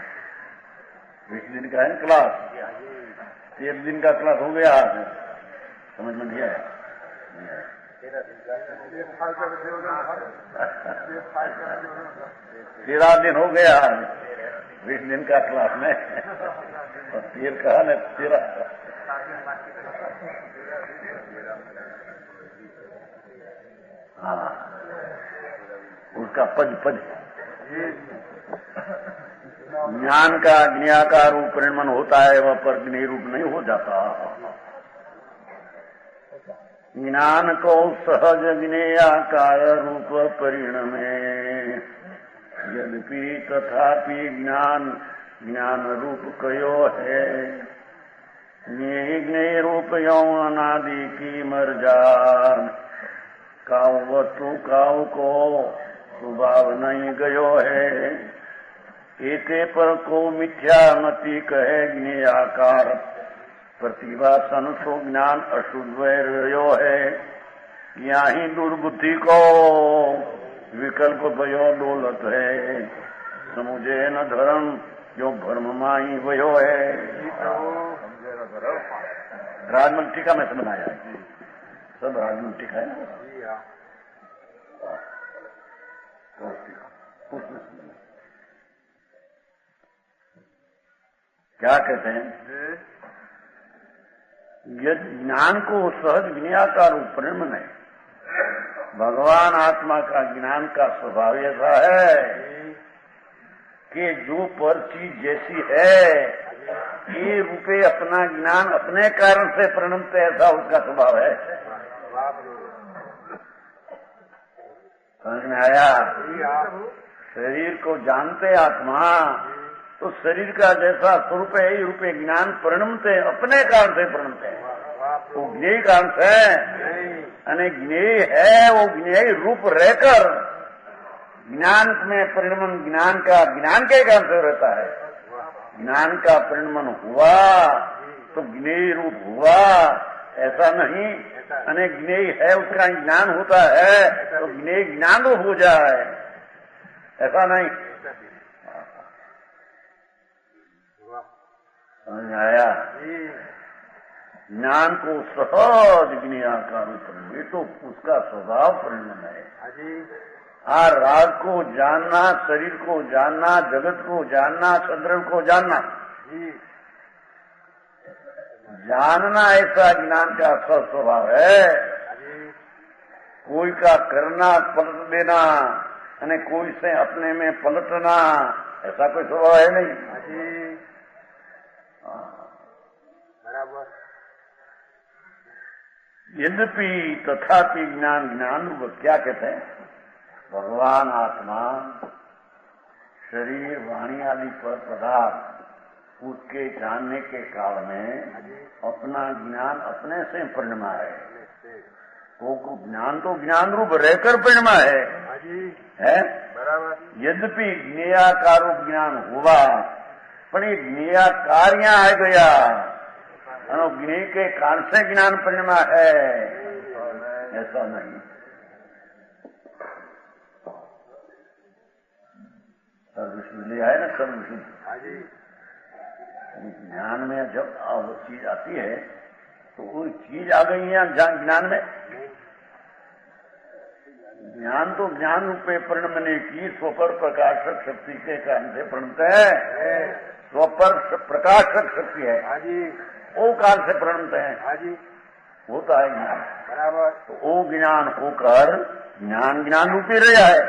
20 दिन का है क्लास, 13 दिन का क्लास हो गया आज, समझ में नहीं आया? 13 दिन हो गया आज 20 दिन का क्लास में, और 13 कहा न 13। हाँ, उसका पद ज्ञान का ज्ञाकार रूप परिणमन होता है, वह पर ज्ञेय रूप नहीं हो जाता। ज्ञान को सहज ज्ञेयाकार रूप परिणमे, यद्यपि तथापि ज्ञान रूप कयो है। ज्ञेय रूप यौन अनादि की मर्जान, काऊ वस्तु काऊ को स्वभाव नहीं गयो है। एते पर को मिथ्या मति कहे ज्ञेयाकार, प्रतिभासन सो ज्ञान अशुद्ध वैर्यो है। यहाँ दुर्बुद्धि को विकल्प भयो डोलत है, समुझे न धर्म जो भ्रम माही वयो है। राजमल टीका में समझ आया, सब राजमल टीका है। क्या कहते हैं? यदि ज्ञान को सहज ज्ञाकार परिणमन है, भगवान आत्मा का ज्ञान का स्वभाव ऐसा है कि जो पर चीज जैसी है ये रूपे अपना ज्ञान अपने कारण से परिणमते, ऐसा उसका स्वभाव है। समझ में आया? शरीर को जानते आत्मा, तो शरीर का जैसा स्वरूप है ये रूपे ज्ञान परिणमते, अपने कारण से परिणमते, वो ज्ञेय कारण से, यानी ज्ञेय है, वो ज्ञेय रूप रहकर ज्ञान में परिणमन, ज्ञान के कारण से रहता है। ज्ञान का परिणमन हुआ तो ज्ञेय रूप हुआ, ऐसा नहीं। यानी ज्ञेय है उसका ज्ञान होता है तो ज्ञेय ज्ञान रूप हो जाए, ऐसा नहीं। समझ आया? ज्ञान को सहज ज्ञेयाकार रूप, ये तो उसका स्वभाव परिणमन है। राग को जानना, शरीर को जानना, जगत को जानना, चंद्र को जानना, जानना ऐसा ज्ञान का स्वभाव है। कोई का करना, पलट देना, यानी कोई से अपने में पलटना, ऐसा कोई स्वभाव है नहीं।
बराबर।
यद्यपि तथापि ज्ञान रूप क्या कहते हैं? भगवान आत्मा शरीर वाणी आदि पर पदार्थ उसके जानने के काल में अपना ज्ञान अपने से परिणमा है। वो ज्ञान तो ज्ञान रूप रहकर परिणमा है? यद्यपि ज्ञेयाकार रूप ज्ञान हुआ, पर ये ज्ञेयाकार यहाँ आ गया, ज्ञेय के कारण से ज्ञान परिणमा है, ऐसा नहीं। सर्वविशुद्धि है ना, सर्वविशुद्धि। ज्ञान में जब वो चीज आती है तो वो चीज आ गई है ज्ञान में। ज्ञान ज्ञान तो ज्ञान रूपे परिणमने की स्वपर प्रकाशक शक्ति के कारण से प्रणत है। स्वपर प्रकाशक शक्ति है, वो काल से प्रणत है, होता है ज्ञान बराबर। तो वो ज्ञान होकर ज्ञान ज्ञान रूपी रहा है,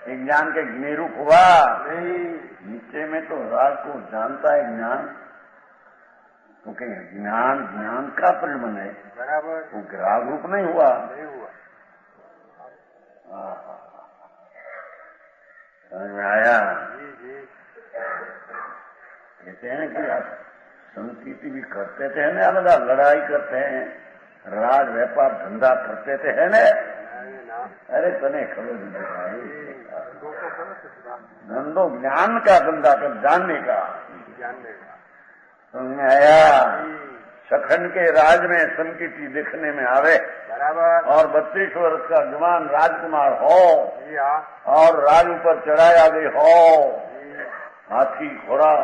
एक ज्ञान के ज्ञेय रूप हुआ नहीं। नीचे में तो राग को जानता है ज्ञान, क्योंकि ज्ञान ज्ञान का परिणमन है बराबर, वो राग रूप नहीं हुआ। समझ में आया? कहते हैं कि आप संस्कृति भी करते थे ना, अलग लड़ाई करते हैं, राज व्यापार धंधा करते थे है न। अरे तने खबर नहीं, धंधो ज्ञान का धंधा कर, जानने का। समझ में आया? सखन के राज में संकीर्ति दिखने में आवे बराबर, और 32 वर्ष का जवान राजकुमार हो और राज ऊपर चढ़ाया गए हो, हाथी घोड़ा,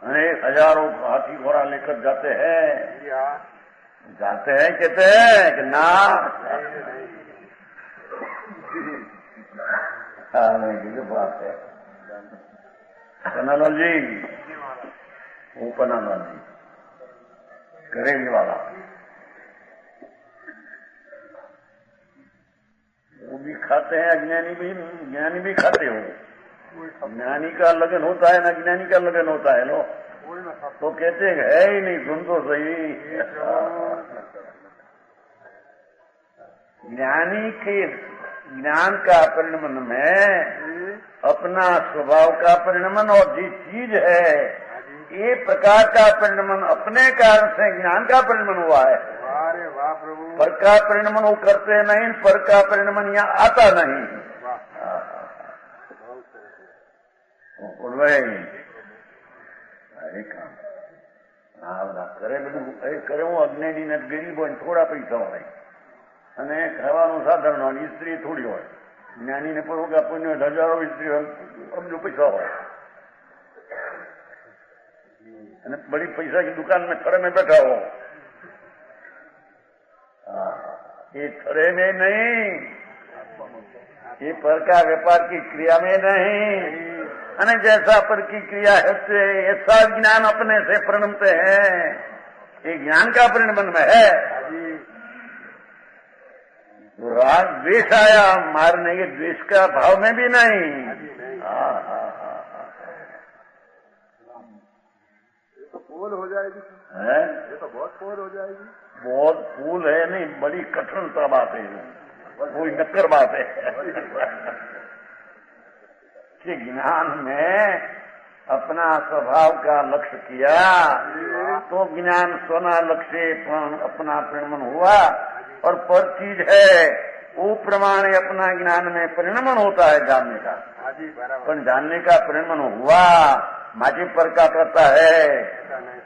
अनेक हजारों हाथी घोड़ा लेकर जाते हैं, कहते हैं कि ना। नहीं बात है पन्नालाल जी, वो पन्नालाल जी करेंगे वाला, वो भी खाते हैं, अज्ञानी भी खाते हो। ज्ञानी का लगन होता है ना, ज्ञानी का लगन होता है। लो तो कहते है ही नहीं, सुन तो सही। ज्ञानी के ज्ञान का परिणमन में अपना स्वभाव का परिणमन और जिस चीज है ये प्रकार का परिणमन अपने कारण से ज्ञान का परिणमन हुआ है। अरे वाह प्रभु, पर का परिणमन वो करते नहीं, पर का परिणमन यहाँ आता नहीं। अरे काम કરે બધું કરે, હું અજ્ઞાની ને ગરીબ હોય, થોડા પૈસા હોય અને ખાવાનું સાધારણ હોય, સ્ત્રી થોડી હોય। જ્ઞાની ને પણ પુણ્ય હજારો સ્ત્રી હોય, અબજો પૈસા હોય, અને બड़ी पैसा की दुकान में खड़े में बैठा हो, ये खड़े में नहीं, ये पर का व्यापार की क्रिया में नहीं। अने जैसा पर की क्रिया है ऐसा ज्ञान अपने से परिणमते हैं, ये ज्ञान का परिणमन में है। तो राग द्वेष आया मारने के, द्वेष का भाव में भी नहीं।
ये तो फूल हो जाएगी
है,
ये तो बहुत फूल हो जाएगी।
बहुत फूल है नहीं, बड़ी कठिनता बात है, कोई नक्कर बात है कि ज्ञान में अपना स्वभाव का लक्ष्य किया तो ज्ञान स्वना लक्ष्य अपना परिणमन हुआ, और पर चीज है वो प्रमाण अपना ज्ञान में परिणमन होता है जानने का। पर जानने का परिणमन हुआ माजी पर का करता है,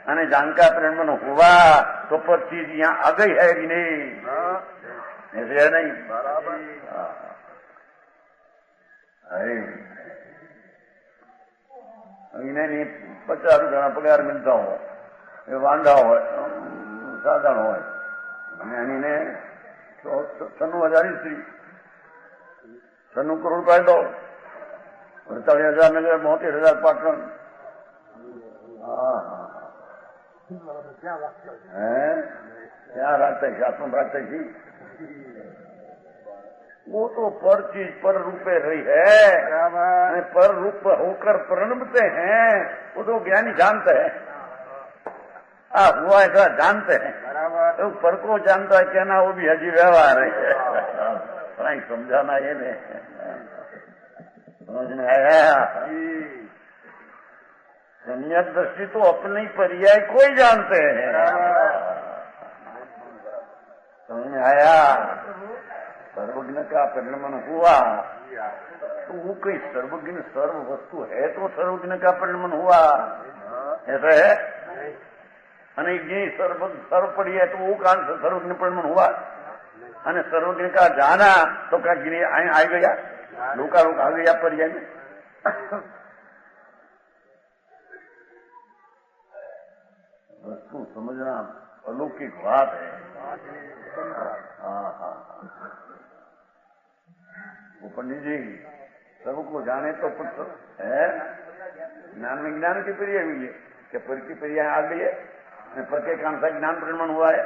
અને जान का परिणमन हुआ तो पर चीज यहाँ आ गई है कि नहीं, ऐसे है नहीं बराबर। अरे नहीं 50 રૂપિયા પગાર મિલતા હોય, એ વાંધા હોય, સાધારણ હોય, અને એની 96,000 સ્ત્રી, 96 કરોડ કાઢો, 48,000 નગર, 72,000 પાટણ। क्या रखते शासन रखते थी, वो तो पर चीज पर रूपे रही है, पर रूप होकर परिणमते हैं, वो तो ज्ञानी जानते हैं। हुआ ऐसा जानते हैं, तो पर को जानता है कहना वो भी हजी व्यवहार है। समझाना ये नहीं, समझ में आया? सम्यक दृष्टि तो अपनी पर्याय को ही जानते हैं। समझ में आया? सर्वज्ञ का परिणमन हुआ तो वो कोई सर्वज्ञ सर्व वस्तु है तो सर्वज्ञ का परिणमन हुआ, ऐसा है? अनेक जी सर्व पड़ी है तो वो काल से सर्वज्ञ परिणमन हुआ, અને सर्वज्ञ का जाना तो क्या गिरी आ गया, लोका लोग आ गया पर्याय में। वस्तु समझना अलौकिक बात है। हाँ हाँ हाँ, वो पंडित जी सबको जाने तो कुछ है। ज्ञान में ज्ञान की पर्याय हुई है कि पर की पर्याय आ गई है, पर के कौन सा ज्ञान परिणमन हुआ है।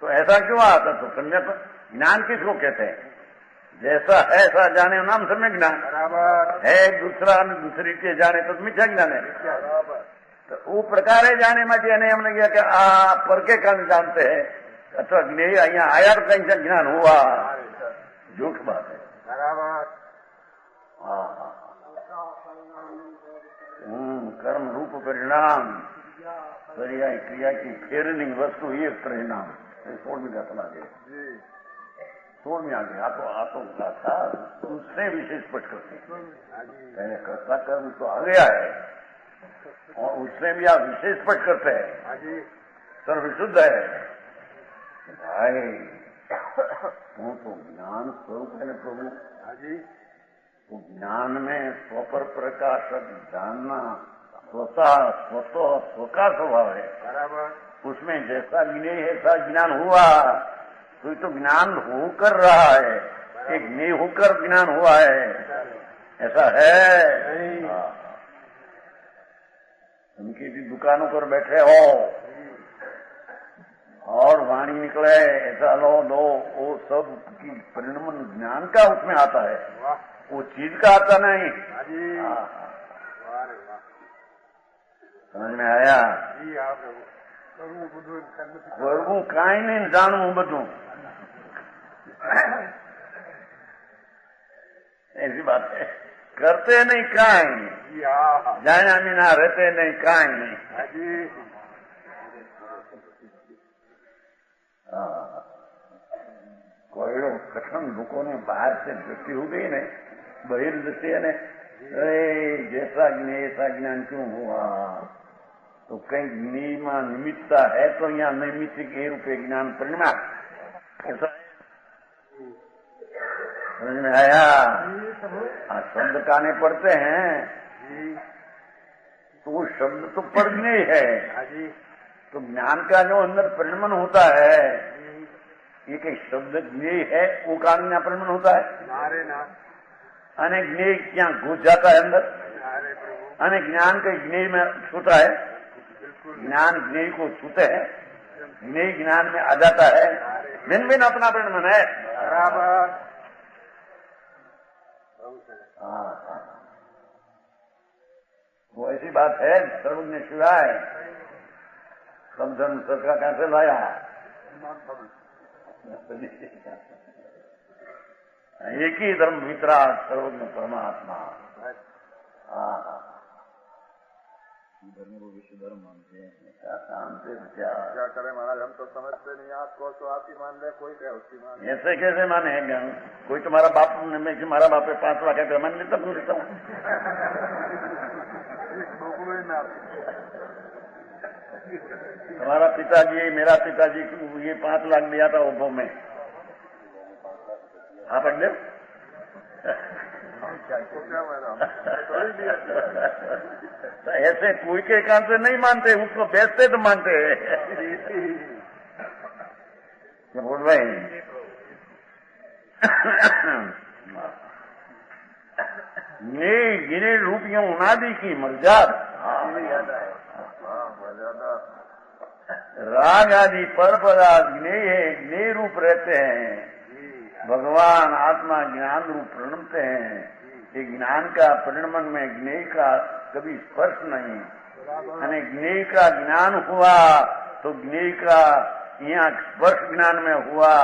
तो ऐसा क्यों आता? तो कन्या को ज्ञान किसको कहते हैं? जैसा है ऐसा जाने नाम सम्यक ज्ञान है। दूसरा दूसरी के जाने तो मिथ्या ज्ञान है। तो वो प्रकार है जाने में हमने किया कि आ पर के कारण जानते हैं अथवा ज्ञेय यहाँ आया तो कहीं से ज्ञान हुआ, झूठ बात है। कर्म रूप परिणाम पर्याय क्रिया की फेरनी वस्तु एक परिणाम 16वीं गाथा आगे 16वीं आगे आतो गाथा उससे विशेष स्पष्ट करते हैं। कर्ता कर्म तो आ गया है और उससे भी आप विशेष स्पष्ट करते हैं सर्वशुद्ध है भाई। वो तो ज्ञान स्वरूप है न प्रभु। तो ज्ञान में स्वपर प्रकाशक जानना स्वतः का स्वभाव है। उसमें जैसा ज्ञेय है ऐसा ज्ञान हुआ तो ज्ञान होकर रहा है, एक ज्ञेय होकर ज्ञान हुआ है, ऐसा है। उनकी भी दुकानों पर बैठे हो और वाणी निकले ऐसा लो दो, वो सब की परिणाम ज्ञान का उसमें आता है, वो चीज का आता नहीं। समझ में आया? करવું કાંઈ નહીં, જાણવું બધું। ऐसी बात है, करते नहीं कांई, जाना बिना रहते नहीं कांई। कोई कठिन लोगों ने बाहर से दृष्टि हो गई ने, बहिर्दृष्टि ने जैसा ज्ञान ऐसा ज्ञान क्यों हुआ? तो कहीं ज्ञेय में निमित्ता है तो यहाँ निमित्त के रूपे ज्ञान परिणाम ऐसा समझ में आया? शब्द काने पढ़ते हैं तो वो शब्द तो पढ़ने है, तो ज्ञान का जो अंदर परिणमन होता है ये कई शब्द ज्ञेय है वो कारण यहाँ परिणमन होता है। अनेक ज्ञेय क्या घुस जाता है अंदर, अनेक ज्ञान के ज्ञेय में छूता है, ज्ञान ज्ञेय को छूते हैं, ज्ञेय ज्ञान में आ जाता है, भिन्न भिन्न अपना परिणमन है। वो ऐसी बात है सर्वज्ञ शिवाय सब धर्म सरकार कैसे लाया? एक ही धर्म वितराग सर्वज्ञ परमात्मा। धर्म को विश्व धर्म मानते हैं, क्या शांति क्या करें महाराज? हम तो समझते नहीं, आपको तो आप ही मान ले, कोई क्या उसकी मान। ऐसे कैसे माने हैं ज्ञान? कोई तुम्हारा बाप में हमारा बाप है 5 लाख का मान लेता हूँ लेता हूँ। हमारा पिताजी मेरा पिताजी ये 5 लाख दिया था उभो में, आप अड्डे तो ऐसे कोई के काम से नहीं मानते, उसको बेचते तो मानते हैं। बोल भाई गिने रूपियों उनादि की मर्याद राग आदि पर पदार्थ ज्ञेय रूप रहते हैं। भगवान आत्मा ज्ञान रूप परिणमते हैं। ये ज्ञान का परिणमन में ज्ञेय का कभी स्पर्श नहीं, यानी ज्ञेय का ज्ञान हुआ तो ज्ञेय का यहाँ स्पर्श ज्ञान में हुआ,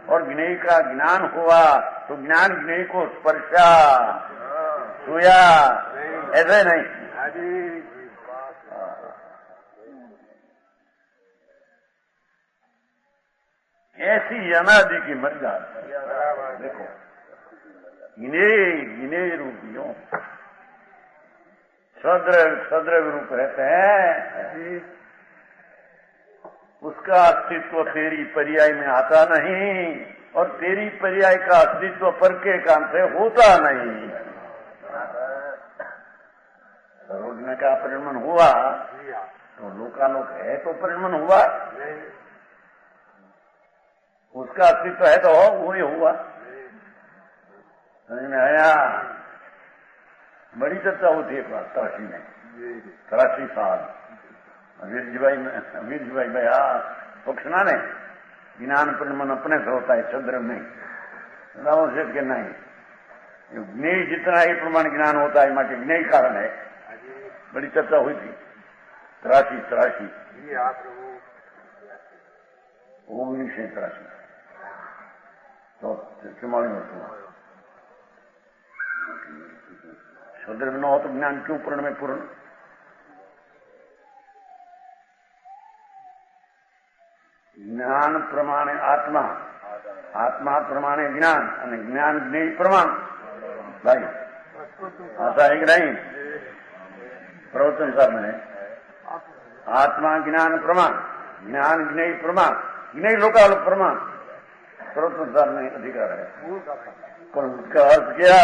और ज्ञेय का ज्ञान हुआ तो ज्ञान ज्ञेय को स्पर्शा छुया, ऐसे नहीं। ऐसी अनादि की मर्यादा देखो, गिने रूपियों सद्रव रूप रहते हैं, उसका अस्तित्व तेरी पर्याय में आता नहीं, और तेरी पर्याय का अस्तित्व पर के काम से होता नहीं। सरोजने का परिणमन हुआ तो लोकालोक है तो परिणमन हुआ, उसका अस्तित्व है तो वही हुआ। समझ में आया? बड़ी चर्चा होती है तराशी में, तराशी साहब वीर भाई भैया पक्षना ने ज्ञान प्रमाण अपने से होता है, चंद्र नहीं। रावण सेठ के नहीं, ज्ञेय जितना ही प्रमाण ज्ञान होता है माटे ज्ञेय कारण है। बड़ी चर्चा हुई थी तराशी 1983 तो 44 शूद्र में न हो तो ज्ञान क्यों पूर्ण में पूर्ण? ज्ञान प्रमाणे आत्मा, आत्मा प्रमाणे ज्ञान અને જ્ઞાન જ્ઞેય પ્રમાણ ભાઈ આશા है कि नहीं? प्रवचन साहब ने आत्मा ज्ञान प्रमाण, ज्ञान ज्ञेय प्रमाण, ज्ञेय लोकालोक प्रमाण, प्रवचन साहब ने अधिकार है। पर उसका अर्थ क्या?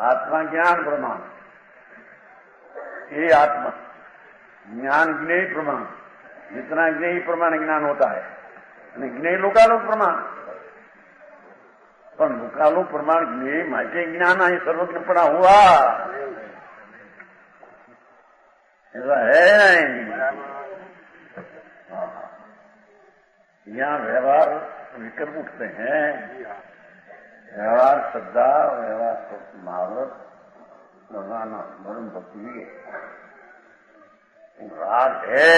आत्मा ज्ञान प्रमाण, ये आत्मा ज्ञान ज्ञेय प्रमाण, जितना ज्ञेय प्रमाण ज्ञान होता है ज्ञेय लोकालोक प्रमाण, पर लोकालोक प्रमाण ज्ञेय माटे ज्ञान है सर्वज्ञ पड़ा हुआ ऐसा है नहीं। यहाँ व्यवहार विकल्प उठते हैं, व्यवहार श्रद्धा, व्यवहार महावरत, भगवान वरुण भक्ति राग है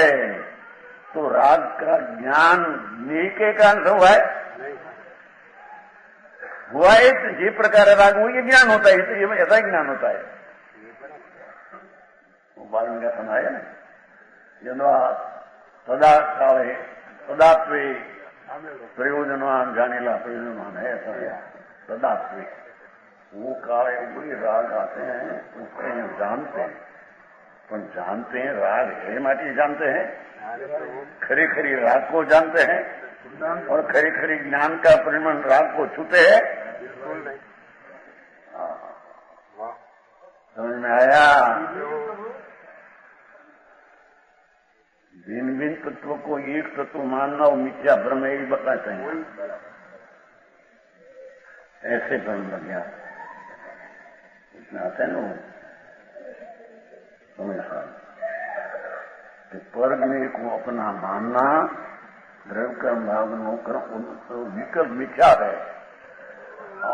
तो राग का ज्ञान ज्ञेय के कारण से हुआ है तो ये प्रकार राग हो ये ज्ञान होता है, तो ये ऐसा ज्ञान होता है। वो बाल का सुनाया ना जनवा सदा काले सदात्वे प्रयोजनवान जानेला प्रयोजनवान है, ऐसा है सदात्वे। वो काले बुरी राग आते हैं उसको जानते हैं, पर जानते हैं राग है माटी जानते हैं, खरी खरी राग को जानते हैं और खरी खरी ज्ञान का परिमाण राग को छूते हैं। समझ में आया? भिन्न भिन्न तत्व को एक तत्व मानना और मिथ्या भ्रम ही बताते हैं, ऐसे भ्रम लग गया इसमें आते हैं ना समझ कि पर ज्ञेय को अपना मानना, द्रव्य कर्म भाव नो कर्म विकल्प मिथ्या है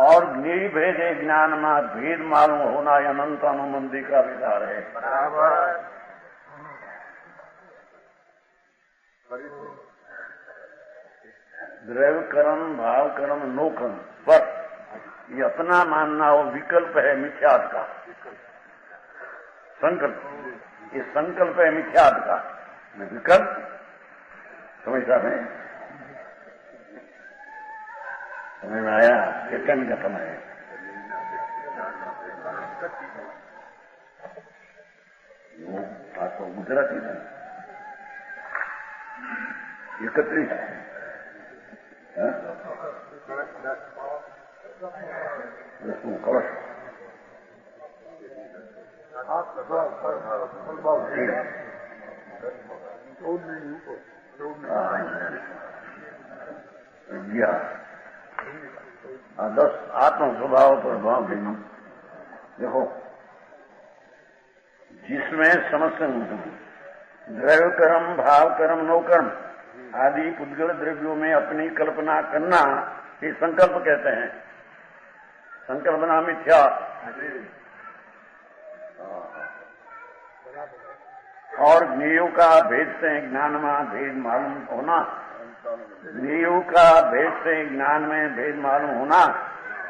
और ज्ञेय भेद है ज्ञान में भेद मालूम होना या अनंत अनुबंधी का विचार है। बराबर द्रव्य कर्म भाव कर्म नो कर्म पर ये अपना मानना वो विकल्प है मिथ्यात्व का संकल्प, ये संकल्प है मिथ्यात्व का विकल्प। समझता है? समझ में आया? कितन का समय है वो आपको गुजराती है 31 कलश दस आत्म स्वभाव पर भाव देखो जिसमें समस्त द्रव्य कर्म भाव कर्म नो कर्म आदि पुद्गल द्रव्यों में अपनी कल्पना करना ये संकल्प कहते हैं। संकल्पना मिथ्या और ज्ञेयों का भेद से ज्ञान में भेद मालूम होना, ज्ञेयों का भेद से ज्ञान में भेद मालूम होना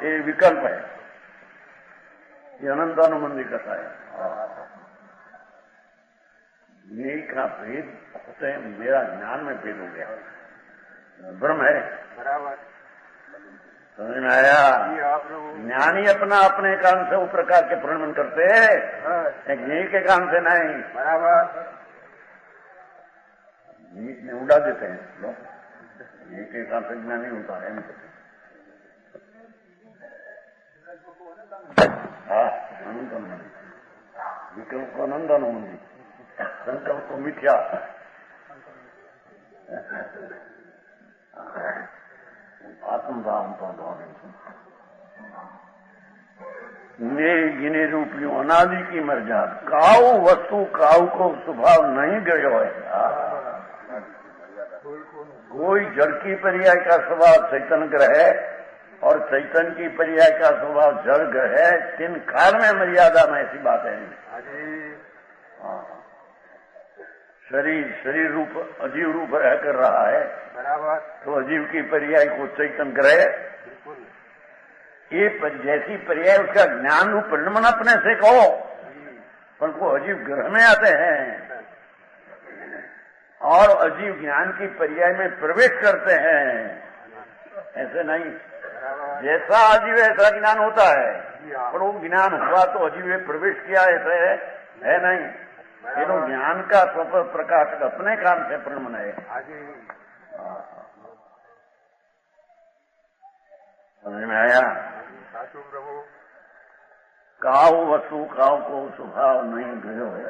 ये विकल्प है, ये अनंत अनुबंधी कथा है। ज्ञेय का भेद होते हैं, मेरा ज्ञान में भेद हो गया, भ्रम है। बराबर समझ में आया? ज्ञानी अपना अपने कारण से वो प्रकार के प्रणमन करते हैं, ज्ञेय के कारण से नहीं। बराबर नीच में उड़ा देते हैं लोग, ज्ञेय के कारण से ज्ञानी होता है। हाँ अनंत अनुबंधी, विकल्प को अनंत अनुबंधी, संकल्प को मिथ्या। संभाव प्रभावी ने गिने रूपियों अनादि की मर्याद काऊ वस्तु काऊ को स्वभाव नहीं गयो है। कोई जड़ की पर्याय का स्वभाव चैतन्य ग्रह है और चैतन्य की पर्याय का स्वभाव जड़ ग्रह है। तीन काल में मर्यादा में ऐसी बात है नहीं। शरीर रूप अजीव रूप रह कर रहा है बराबर, तो अजीव की पर्याय को चैतन्य ग्रह ये जैसी पर्याय उसका ज्ञान रूप परिणमन अपने से कहो, पर वो अजीव ग्रह में आते हैं और अजीव ज्ञान की पर्याय में प्रवेश करते हैं। ऐसे नहीं, जैसा अजीव ऐसा ज्ञान होता है, पर वो ज्ञान हुआ तो अजीव में प्रवेश किया ऐसे है नहीं। ये तो ज्ञान का स्वपर प्रकाश अपने काम से परिणमन है। समझ में आया? काऊ वस्तु काऊ को स्वभाव नहीं गयो है।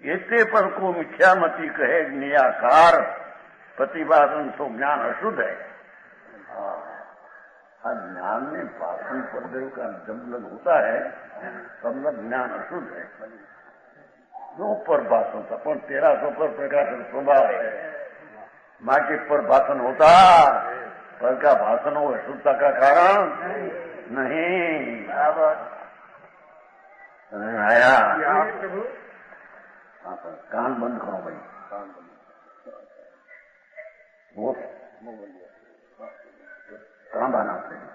इतने पर को मिथ्यामती कहे निराकार प्रतिभासन तो ज्ञान अशुद्ध है। ज्ञान में भाषण पर का जब लग होता है तब लग ज्ञान अशुद्ध है। जो पर भाषण था पर 1300 पर प्रकाश स्वभाव है, बाकी पर भाषण होता पर का भाषण हो अशुद्धता का कारण नहीं। आया? कान बंद करो भाई, वो कहाँ बनाते हैं?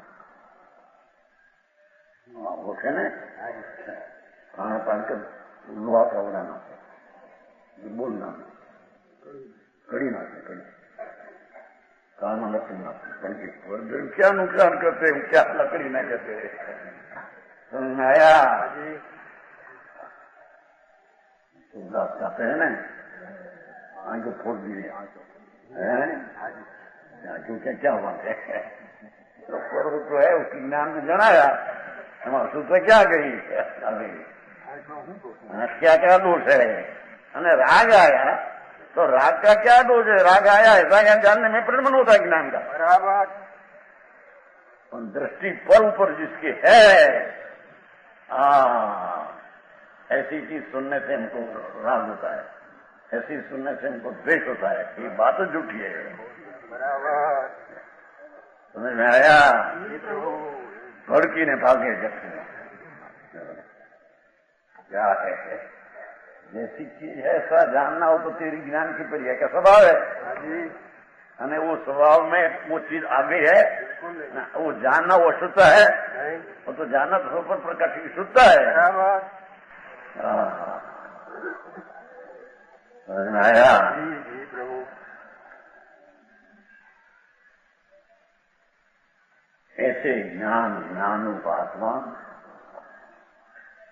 वो थे न खाना पान कर लोहा का बनाना बोलना कड़ी नाते कड़ी कान लकड़ी नाते क्या नुकसान करते हैं, क्या लकड़ी नहीं करते। समझ आया? चाहते हैं ना आँख को फोड़ दिए क्योंकि क्या बात है तो पर्व तो है उसकी ज्ञान में जनाया हमारा सूत्र क्या गई क्या क्या दोष है। અને राग आया तो राग का क्या दोष है? राग आया ऐसा ज्ञान जानने में परिणमन होता है ज्ञान का बराबर। दृष्टि पर ऊपर जिसकी है ऐसी चीज सुनने से हमको राग होता है, ऐसी सुनने से हमको द्वेष होता है। ये बात झूठी है बराबर। समझ में आया? भड़की ने भागे जब क्या है जैसी चीज है ऐसा जानना हो तो तेरी ज्ञान की पर्याय का स्वभाव है અને वो स्वभाव में वो चीज आ गई है, वो जानना वो शुद्धता है, वो तो जानना तो पर प्रकाश की शुद्धता है। समझ में आया? प्रभु ऐसे ज्ञान रूप आत्मा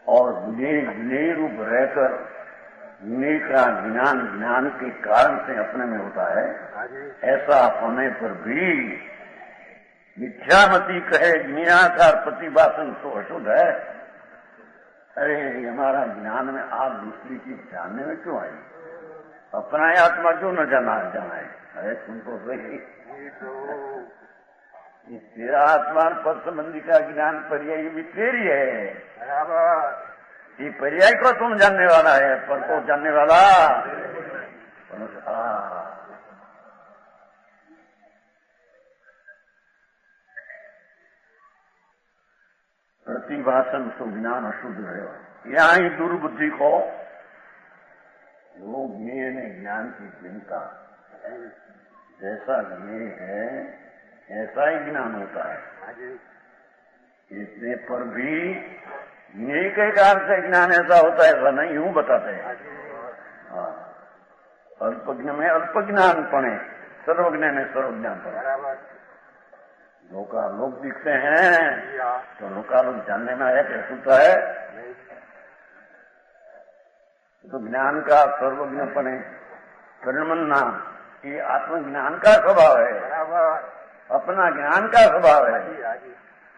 और ज्ञेय रूप रहकर ज्ञेय का ज्ञान के कारण से अपने में होता है। ऐसा होने पर भी मिथ्यामती कहे ज्ञानाकार प्रतिभासन तो अशुद्ध है। अरे हमारा ज्ञान में आप दूसरी चीज जानने में क्यों आई? अपना ही आत्मा क्यों न जाना है? अरे तुम तो सही तेरा आत्मा पद संबंधी का ज्ञान पर्याय भी तेरी है बराबर। ये पर्याय को तुम जानने वाला है, पर को जानने वाला प्रतिभासन तो ज्ञान अशुद्ध है। यहाँ ही दुर्बुद्धि को लोग ने ज्ञान की चिंता जैसा ज्ञेय है ऐसा ही ज्ञान होता है। इतने पर भी ज्ञेय के कारण से ज्ञान ऐसा होता है ऐसा नहीं, यूं बताते हैं। अल्पज्ञ में अल्पज्ञान पड़े, सर्वज्ञ में सर्वज्ञान पड़े। लोग दिखते हैं तो लोग जानने में आया कैसे होता है तो ज्ञान का सर्वज्ञ पड़े परिणमन नाम ये आत्मज्ञान का स्वभाव है, अपना ज्ञान का स्वभाव है।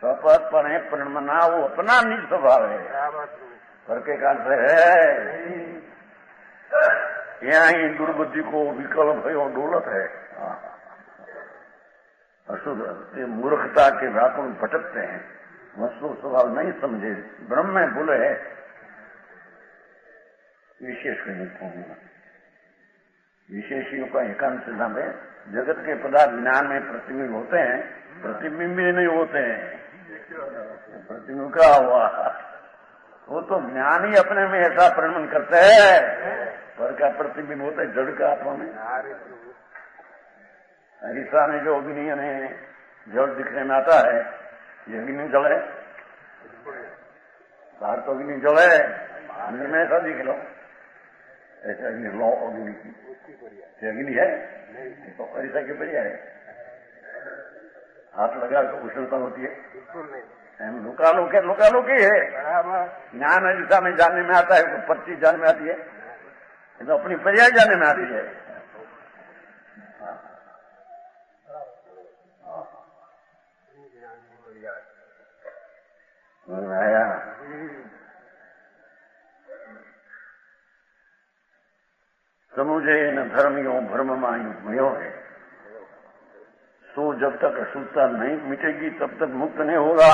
स्वपद पढ़े परिणमना वो अपना निज स्वभाव है, पर के कारण से है। यहाँ ही दुर्बुद्धि को विकल्प है और दौलत है। अशुद्ध ये मूर्खता के व्याकुल भटकते हैं, वस्तु स्वभाव नहीं समझे, ब्रह्म में भूले है, विशेष नहीं। विशेषियों का एकांत सिद्धांत है, जगत के पदार्थ ज्ञान में प्रतिबिंब होते हैं, प्रतिबिंब ही नहीं होते हैं। प्रतिबिंब का हुआ वो तो ज्ञान ही अपने में ऐसा परिणमन करते हैं, पर का प्रतिबिंब होता है जड़ का आत्मा में। हरिशा में जो अग्नि ने जड़ दिखने में आता है, ये अग्नि जल है, बाहर तो अग्नि जल है, अंदर में ऐसा दिख लो, ऐसा अग्नि लो, अग्नि की अग्नि है तो हरिशा की बढ़िया है, हाथ लगा तो उष्णता होती है, लुका लुकी है। ज्ञान हरिशा में जानने में आता है, तो पर्ची जानने में आती है, तो अपनी पर्याय जानने में आती है। आया समुझे न धर्मियों भ्रममायो है, सो जब तक अशुद्धता नहीं मिटेगी तब तक मुक्त नहीं होगा।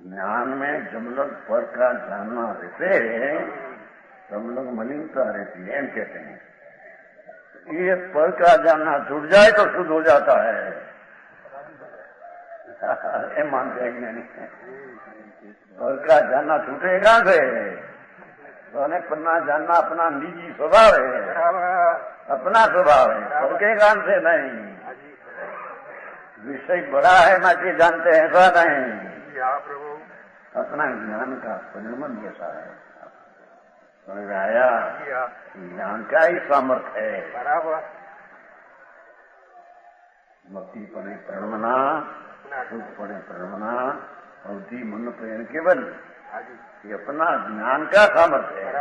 ज्ञान में जब लोग पर का जानना रहते तब लोग मलिनता रहती है, कहते हैं। ये पर का जानना छूट जाए तो शुद्ध हो जाता है, ये मानते हैं कि नहीं? पर का जानना छूटेगा से तो पन्ना जानना अपना निजी स्वभाव है, अपना स्वभाव है, सबके ज्ञान से नहीं। विषय बड़ा है ना कि जानते हैं, ऐसा नहीं, अपना ज्ञान का परिणमन जैसा है। समझ आया? ज्ञान का ही सामर्थ्य है। भक्ति पड़े प्रणमना, सुख पड़े प्रणमना, अवधि मन प्रेम केवल, ये अपना ज्ञान का सामर्थ्य है,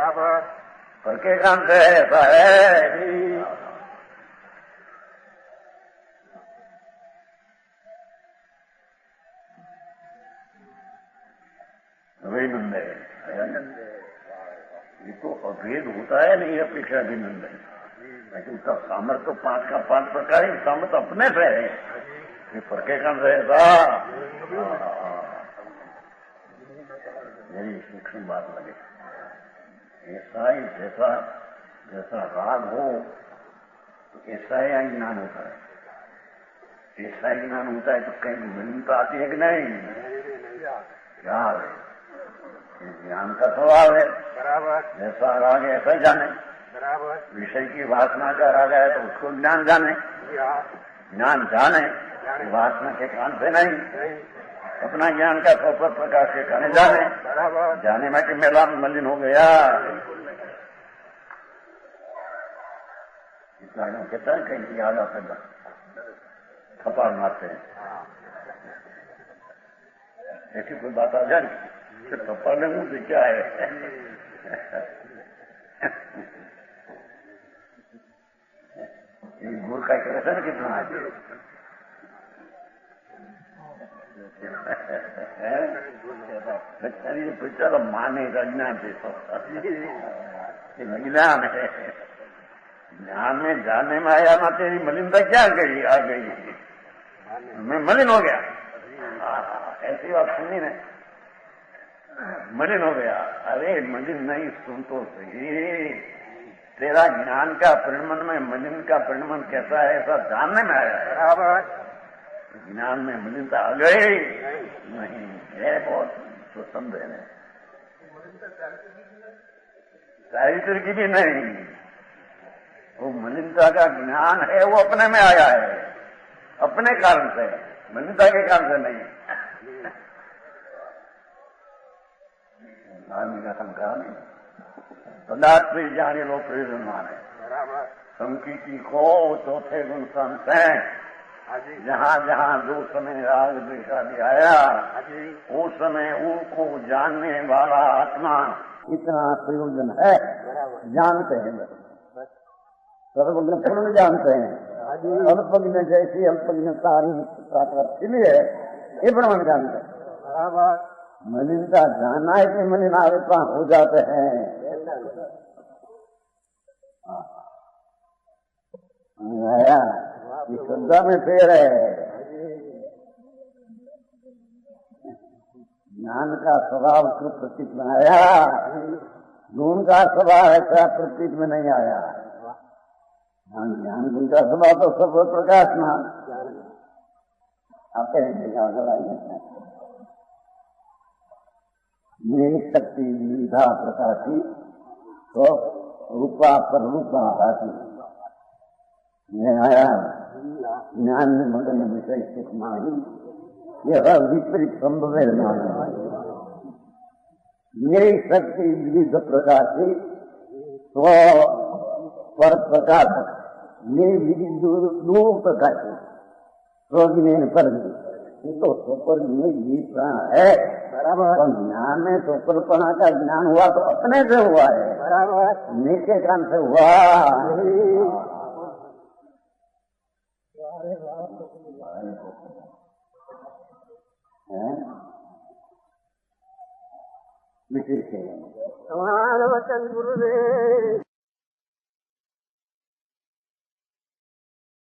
पर के काम से ऐसा है। वही नंद है, ये तो अभेद होता है नहीं, अपेक्षा भी नंद है, लेकिन उसका सामर्थ्य तो 5 का 5 प्रकार ही सामर्थ्य अपने से है, ये पर के काम से ऐसा। मेरी सूक्ष्म बात लगे, ऐसा ही जैसा राग हो तो ऐसा ही ज्ञान होता है, ऐसा ही ज्ञान होता है तो कहीं मलिनता आती है कि नहीं? क्या है? ज्ञान का स्वभाव है, जैसा राग है ऐसा जाने, विषय की वासना का राग है तो उसको ज्ञान जाने, ज्ञान जाने, वासना के कान से नहीं, अपना ज्ञान का स्वपर प्रकाश के कारण जाने में कि मेला में मलिन हो गया। इतना कहता है कहीं याद आता है, थप्पड़ मारते हैं, ऐसी कोई बात आ जाए कि थप्पड़ ने मुझे क्या है? मूर्ख का कैसे कितना बेचारा मानेगा ज्ञान से, ज्ञान है, ज्ञान में जानने में आया ना, तेरी मलिनता क्या गई आ गई, मैं मलिन हो गया, ऐसी बात सुनी नहीं, मलिन हो गया। अरे मलिन नहीं, सुन तो सही, तेरा ज्ञान का परिणमन में मलिन का परिणमन कैसा है ऐसा जानने में आया है, ज्ञान में मलिनता आ गई नहीं है, बहुत स्वतंत्र है, चारित्र की भी नहीं, वो मलिनता का ज्ञान है, वो अपने में आया है, अपने कारण से, मलिनता के कारण से नहीं। आदमी का संकार नहीं, पदार्थ भी जाने लो प्रयोजन माने, संकीर्ति को चौथे गुण संत है, जहाँ जहाँ जो समय राग द्वेष आया, उस समय को जानने वाला आत्मा इतना प्रयोजन है, जानते हैं, सर्वज्ञ पूर्ण जानते हैं, अल्पज्ञ जैसी अल्पज्ञता इसलिए ये ब्रह्म जानते हैं। मलिनता जानना है कि मलिनावता हो जाते हैं, आया, ये श्रद्धा में फेर है। ज्ञान का स्वभाव को प्रतीक में आया, गुण का स्वभाव ऐसा प्रतीक में नहीं आया। ज्ञान गुण का स्वभाव तो सब प्रकाश में आते हैं। मेरी शक्ति विधा प्रकाशी तो रूपा पर रूपा भाषी मैं आया। ज्ञान में मगन विषय सुख माही, यह विपरीत संभव है। मेरी शक्ति विविध प्रकाशी स्व पर प्रकाशक, मेरी विविध दूर प्रकाशी स्व पर तो सोपर में है बराबर। ज्ञान में सोपरपणा का ज्ञान हुआ तो अपने से हुआ है बराबर, नीचे कान से हुआ। विशेष है।